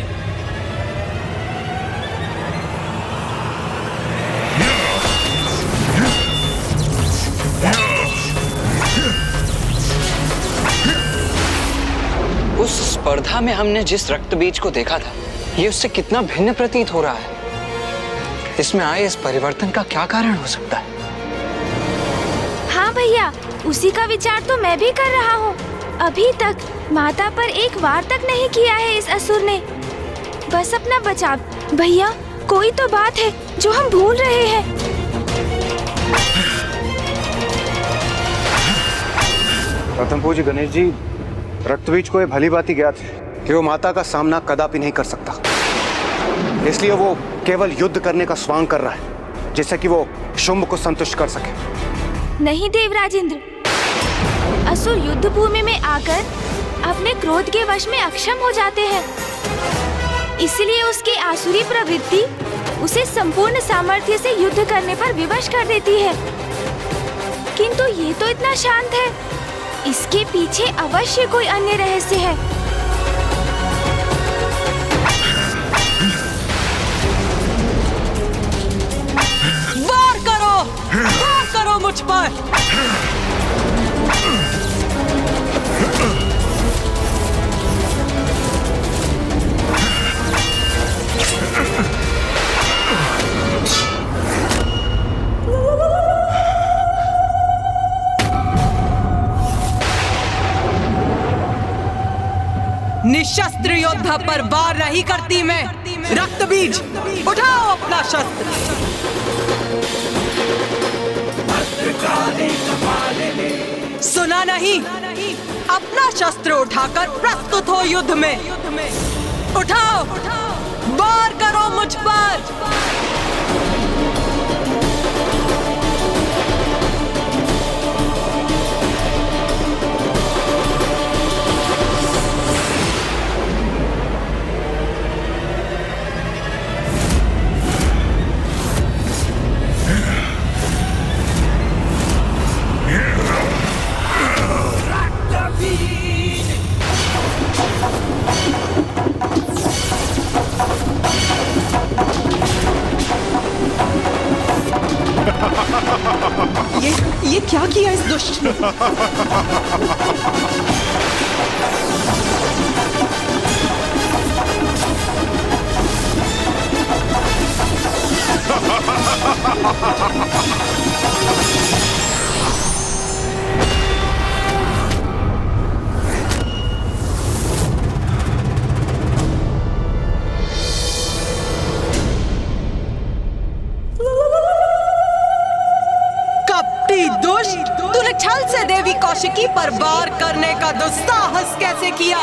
उस स्पर्धा में हमने जिस रक्तबीज को देखा था, ये उससे कितना भिन्न प्रतीत हो रहा है। इसमें आए इस परिवर्तन का क्या कारण हो सकता है? हाँ भैया, उसी का विचार तो मैं भी कर रहा हूँ। अभी तक माता पर एक वार तक नहीं किया है इस असुर ने। बस अपना बचाव। भैया, कोई तो बात है जो हम भूल रहे हैं। प्रथम पूज्य गणेश जी, रक्तबीज को ये भली बात ही ज्ञात है कि वो माता का सामना कदापि नहीं कर सकता, इसलिए वो केवल युद्ध करने का स्वांग कर रहा है, जिससे कि वो शुंभ को संतुष्ट कर सके। नहीं देवराजेंद्र, असुर युद्ध भूमि में आकर अपने क्रोध के वश में अक्षम हो जाते हैं, इसलिए उसकी आसुरी प्रवृत्ति उसे संपूर्ण सामर्थ्य से युद्ध करने पर विवश कर देती है। किंतु ये तो इतना शांत है, इसके पीछे अवश्य कोई अन्य रहस्य है। वार करो मुझ पर। निशस्त्र योद्धा पर वार नहीं करती मैं। रक्तबीज, उठाओ अपना शस्त्र। सुना नहीं? अपना शस्त्र उठाकर प्रस्तुत हो युद्ध में। उठाओ, वार करो मुझ पर। ये क्या किया इस दुष्ट ने? तूने छल से देवी कौशिकी पर वार करने का दुस्साहस कैसे किया?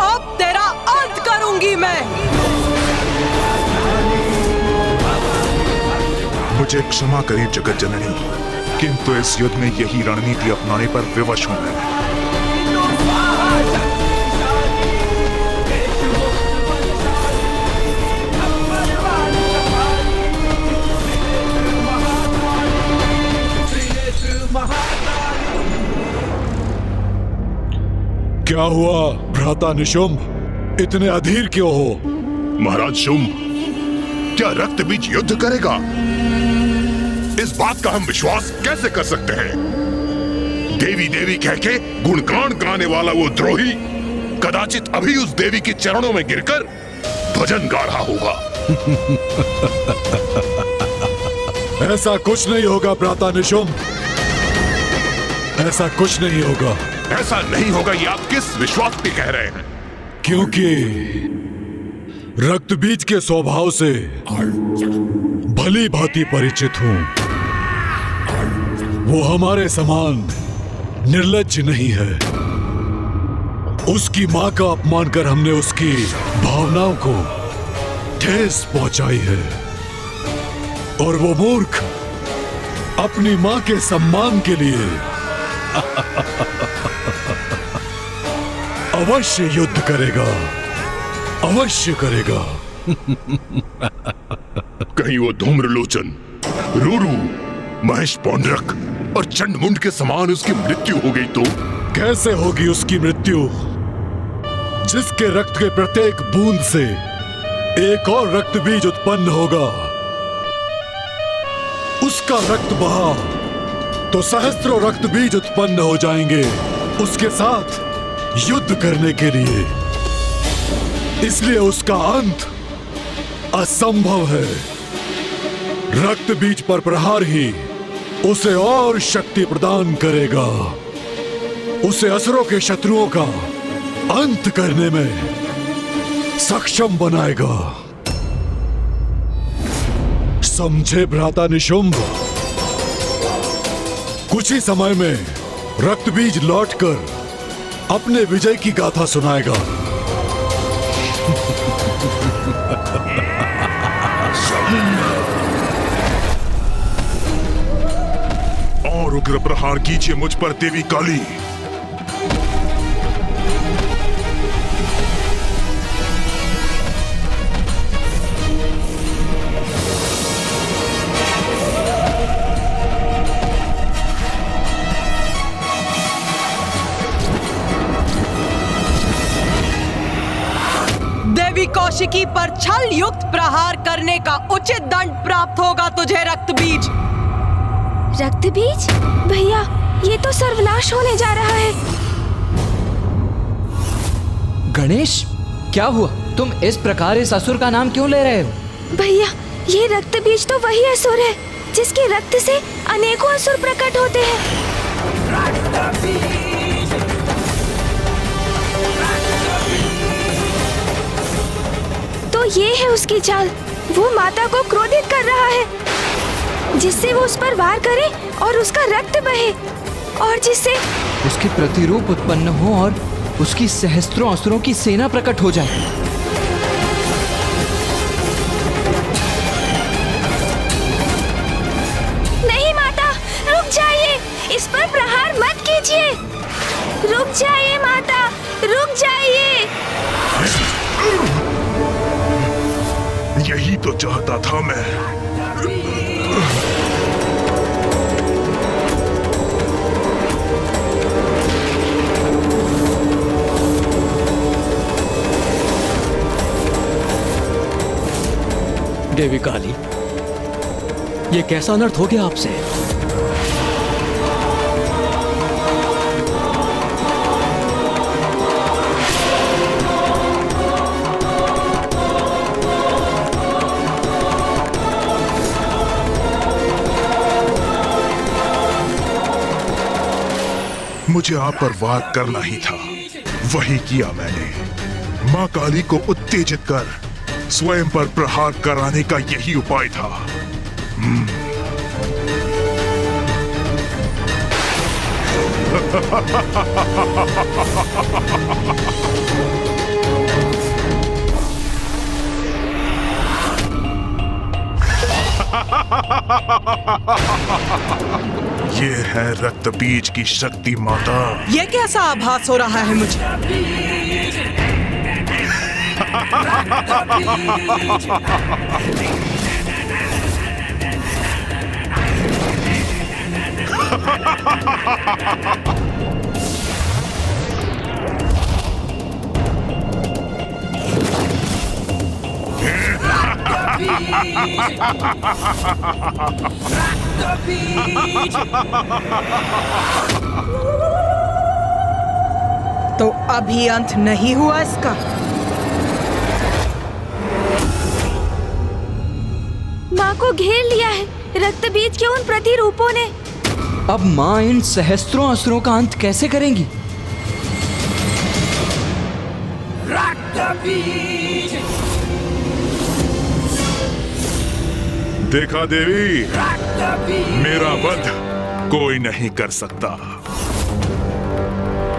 अब तेरा अंत करूंगी मैं। मुझे क्षमा करें जगत जननी, किंतु इस युद्ध में यही रणनीति अपनाने पर विवश हूं मैं। क्या हुआ भ्राता निशुंभ, इतने अधीर क्यों हो? महाराज शुंभ, क्या रक्तबीज युद्ध करेगा? इस बात का हम विश्वास कैसे कर सकते हैं? देवी देवी कह के गुणगान गाने वाला वो द्रोही कदाचित अभी उस देवी के चरणों में गिरकर भजन गा रहा होगा। ऐसा कुछ नहीं होगा भ्राता निशुंभ। ऐसा कुछ नहीं होगा। ऐसा नहीं होगा ये आप किस विश्वास पे कह रहे हैं? क्योंकि रक्त बीज के स्वभाव से भली भांति परिचित हूं। वो हमारे समान निर्लज्ज नहीं है। उसकी मां का अपमान कर हमने उसकी भावनाओं को ठेस पहुंचाई है, और वो मूर्ख अपनी मां के सम्मान के लिए अवश्य युद्ध करेगा, अवश्य करेगा। कहीं वो धूम्रलोचन, रूरू, महेश पौंड्रक और चंडमुंड के समान उसकी मृत्यु हो गई तो? कैसे होगी उसकी मृत्यु, जिसके रक्त के प्रत्येक बूंद से एक और रक्त बीज उत्पन्न होगा। उसका रक्त बहा तो सहस्त्रों रक्त बीज उत्पन्न हो जाएंगे उसके साथ युद्ध करने के लिए। इसलिए उसका अंत असंभव है। रक्त बीज पर प्रहार ही उसे और शक्ति प्रदान करेगा, उसे असुरों के शत्रुओं का अंत करने में सक्षम बनाएगा। समझे भ्राता निशुंभ? कुछ ही समय में रक्त बीज लौटकर अपने विजय की गाथा सुनाएगा। और उग्र प्रहार कीजिए मुझ पर देवी काली। देवी कौशिकी पर छल युक्त प्रहार करने का उचित दंड प्राप्त होगा तुझे रक्त बीज। रक्त बीज? भैया, ये तो सर्वनाश होने जा रहा है। गणेश, क्या हुआ? तुम इस प्रकार इस असुर का नाम क्यों ले रहे हो? भैया, ये रक्त बीज तो वही असुर है जिसके रक्त से अनेकों असुर प्रकट होते हैं। तो ये है उसकी चाल। वो माता को क्रोधित कर रहा है, जिससे वो उस पर वार करे और उसका रक्त बहे, और जिससे उसके प्रतिरूप उत्पन्न हो और उसकी सहस्त्रों असुरों की सेना प्रकट हो जाए। नहीं माता, रुक जाइए, इस पर प्रहार मत कीजिए। रुक जाइए माता, रुक जाइए। यही तो चाहता था मैं। देवी काली, ये कैसा अनर्थ हो गया आपसे? मुझे आप पर वार करना ही था, वही किया मैंने। मां काली को उत्तेजित कर स्वयं पर प्रहार कराने का यही उपाय था। ये है रक्त बीज की शक्ति माता। ये कैसा आभास हो रहा है मुझे? तो अभी अंत नहीं हुआ इसका? माँ को घेर लिया है रक्त बीज के उन प्रतिरूपों ने। अब माँ इन सहस्त्रों असुरों का अंत कैसे करेंगी? देखा देवी, मेरा वध कोई नहीं कर सकता।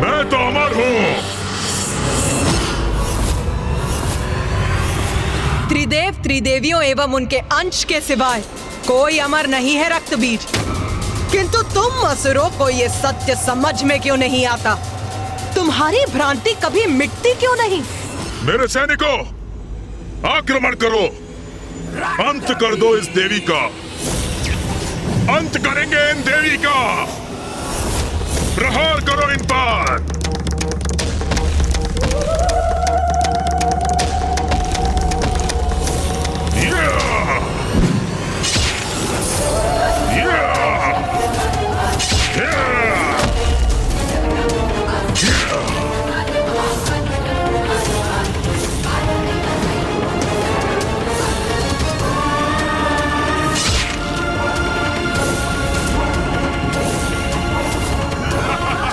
मैं तो अमर हूं। त्रिदेव त्रिदेवियों एवं उनके अंश के सिवाय कोई अमर नहीं है रक्तबीज। किंतु तुम असुरों को ये सत्य समझ में क्यों नहीं आता? तुम्हारी भ्रांति कभी मिटती क्यों नहीं? मेरे सैनिकों, आक्रमण करो, अंत कर दो इस देवी का। अंत करेंगे इन देवी का। प्रहार करो इन पर।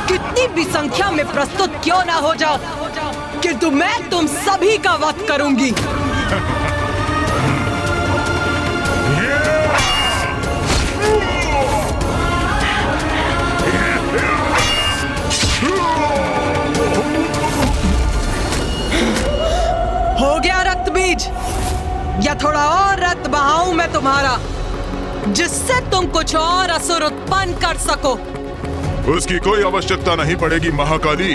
कितनी भी संख्या में प्रस्तुत क्यों ना हो जाओ, किंतु मैं तुम सभी का वध करूंगी। हो गया रक्तबीज, या थोड़ा और रक्त बहाऊं मैं तुम्हारा, जिससे तुम कुछ और असुर उत्पन्न कर सको? उसकी कोई आवश्यकता नहीं पड़ेगी महाकाली,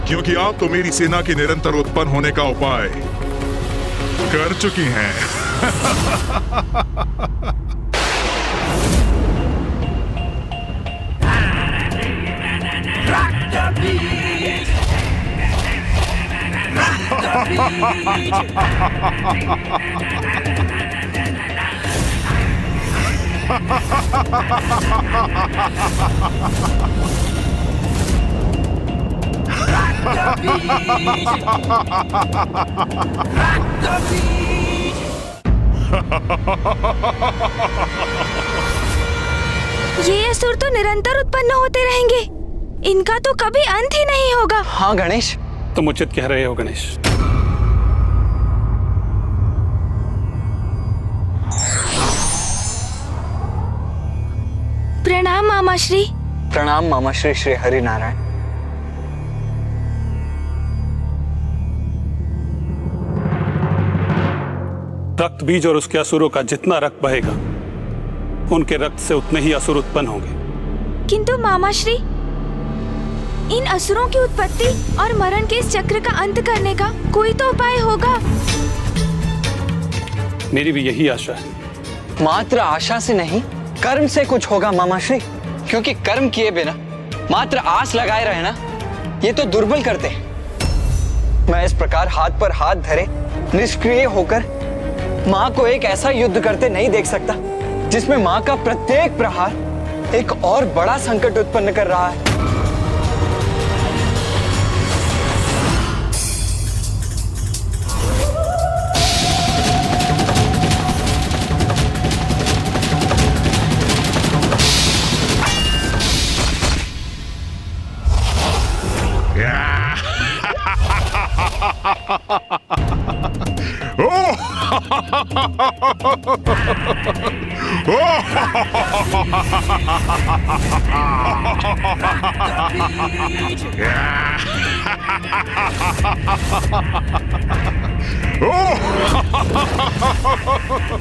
क्योंकि आप तो मेरी सेना के निरंतर उत्पन्न होने का उपाय कर चुकी हैं। ये असुर तो निरंतर उत्पन्न होते रहेंगे, इनका तो कभी अंत ही नहीं होगा। हाँ गणेश, तुम उचित कह रहे हो गणेश। प्रणाम मामाश्री। प्रणाम मामाश्री श्री हरि नारायण। रक्त बीज और उसके असुरों का जितना रक्त बहेगा, उनके रक्त से उतने ही असुर उत्पन्न होंगे। किंतु मामाश्री, इन असुरों की उत्पत्ति और मरण के इस चक्र का अंत करने का कोई तो उपाय होगा। मेरी भी यही आशा है। मात्र आशा से नहीं, कर्म से कुछ होगा मामाश्री, क्योंकि कर्म किए बिना मात्र आस लगाए रहना, ये तो दुर्बल करते हैं। मैं इस प्रकार हाथ पर हाथ धरे निष्क्रिय होकर माँ को एक ऐसा युद्ध करते नहीं देख सकता जिसमें माँ का प्रत्येक प्रहार एक और बड़ा संकट उत्पन्न कर रहा है।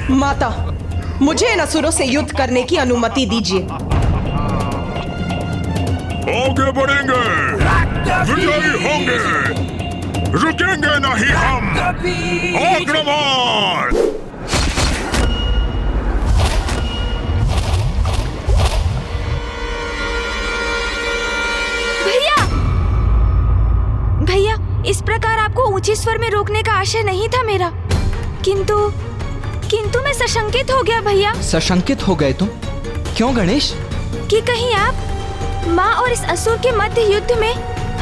माता, मुझे इन असुरों से युद्ध करने की अनुमति दीजिए। आगे बढ़ेंगे, विजयी होंगे, रुकेंगे नहीं हम। आक्रमण! भैया, भैया, इस प्रकार आपको ऊंचे स्वर में रोकने का आशय नहीं था मेरा, किंतु मैं सशंकित हो गया भैया। सशंकित हो गए तुम? क्यों गणेश? कि कहीं आप माँ और इस असुर के मध्य युद्ध में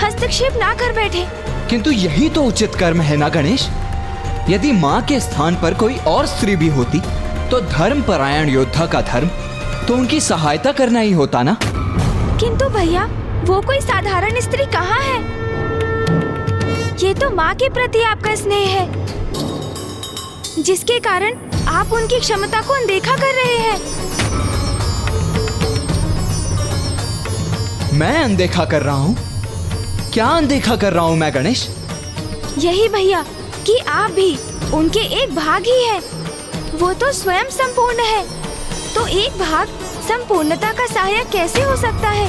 हस्तक्षेप ना कर बैठे। किंतु यही तो उचित कर्म है ना गणेश। यदि माँ के स्थान पर कोई और स्त्री भी होती तो धर्मपरायण योद्धा का धर्म तो उनकी सहायता करना ही होता ना। किंतु भैया, वो कोई साधारण स्त्री कहाँ है? ये तो माँ के प्रति आपका स्नेह है, जिसके कारण आप उनकी क्षमता को अनदेखा कर रहे हैं। मैं अनदेखा कर रहा हूँ? क्या अनदेखा कर रहा हूँ मैं गणेश? यही भैया कि आप भी उनके एक भाग ही हैं। वो तो स्वयं संपूर्ण है, तो एक भाग संपूर्णता का सहायक कैसे हो सकता है?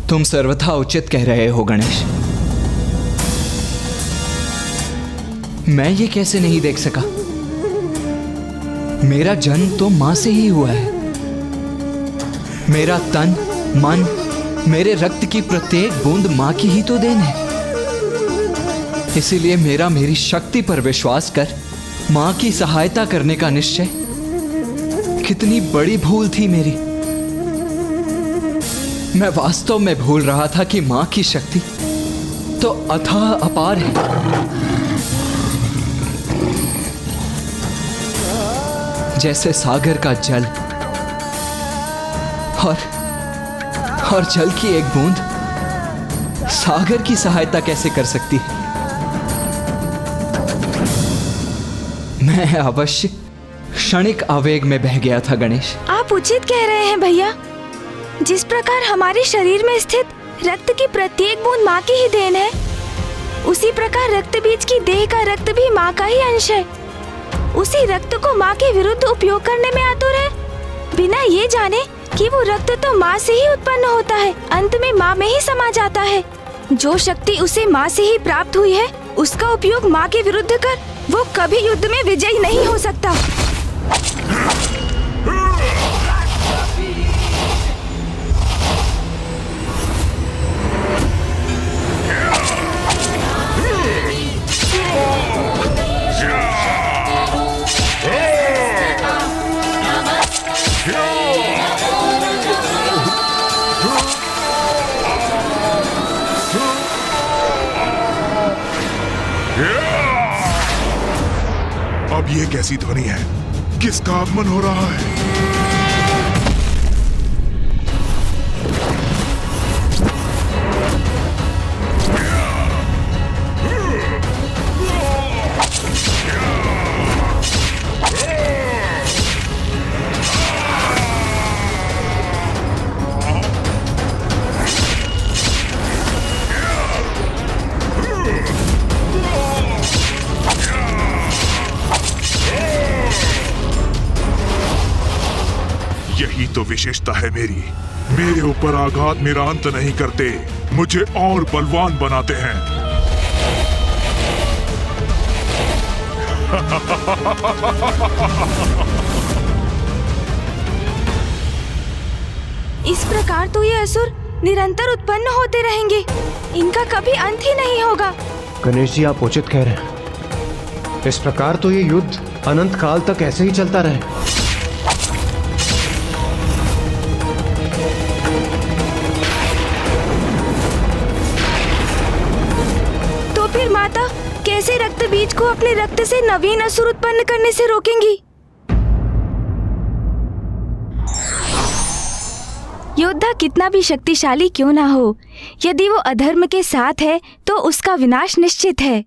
तुम सर्वथा उचित कह रहे हो गणेश। मैं ये कैसे नहीं देख सका? मेरा जन्म तो मां से ही हुआ है। मेरा तन, मन, मेरे रक्त की प्रत्येक बूंद मां की ही तो देन है। इसीलिए मेरी शक्ति पर विश्वास कर मां की सहायता करने का निश्चय कितनी बड़ी भूल थी मेरी। मैं वास्तव में भूल रहा था कि मां की शक्ति तो अथाह अपार है। जैसे सागर का जल और जल की एक बूंद सागर की सहायता कैसे कर सकती है? मैं अवश्य क्षणिक आवेग में बह गया था गणेश। आप उचित कह रहे हैं भैया। जिस प्रकार हमारे शरीर में स्थित रक्त की प्रत्येक बूंद माँ की ही देन है, उसी प्रकार रक्त बीज की देह का रक्त भी माँ का ही अंश है। उसी रक्त को माँ के विरुद्ध उपयोग करने में आतुर है, बिना ये जाने कि वो रक्त तो माँ से ही उत्पन्न होता है, अंत में माँ में ही समा जाता है। जो शक्ति उसे माँ से ही प्राप्त हुई है, उसका उपयोग माँ के विरुद्ध कर वो कभी युद्ध में विजयी नहीं हो सकता। अब ये कैसी ध्वनि है? किसका आगमन हो रहा है? यही तो विशेषता है मेरी। मेरे ऊपर आघात मेरा अंत नहीं करते, मुझे और बलवान बनाते हैं। इस प्रकार तो ये असुर निरंतर उत्पन्न होते रहेंगे, इनका कभी अंत ही नहीं होगा। गणेश जी, आप उचित कह रहे हैं। इस प्रकार तो ये युद्ध अनंत काल तक ऐसे ही चलता रहे। तो फिर माता कैसे रक्त बीज को अपने रक्त से नवीन असुर उत्पन्न करने से रोकेंगी? योद्धा कितना भी शक्तिशाली क्यों ना हो, यदि वो अधर्म के साथ है तो उसका विनाश निश्चित है।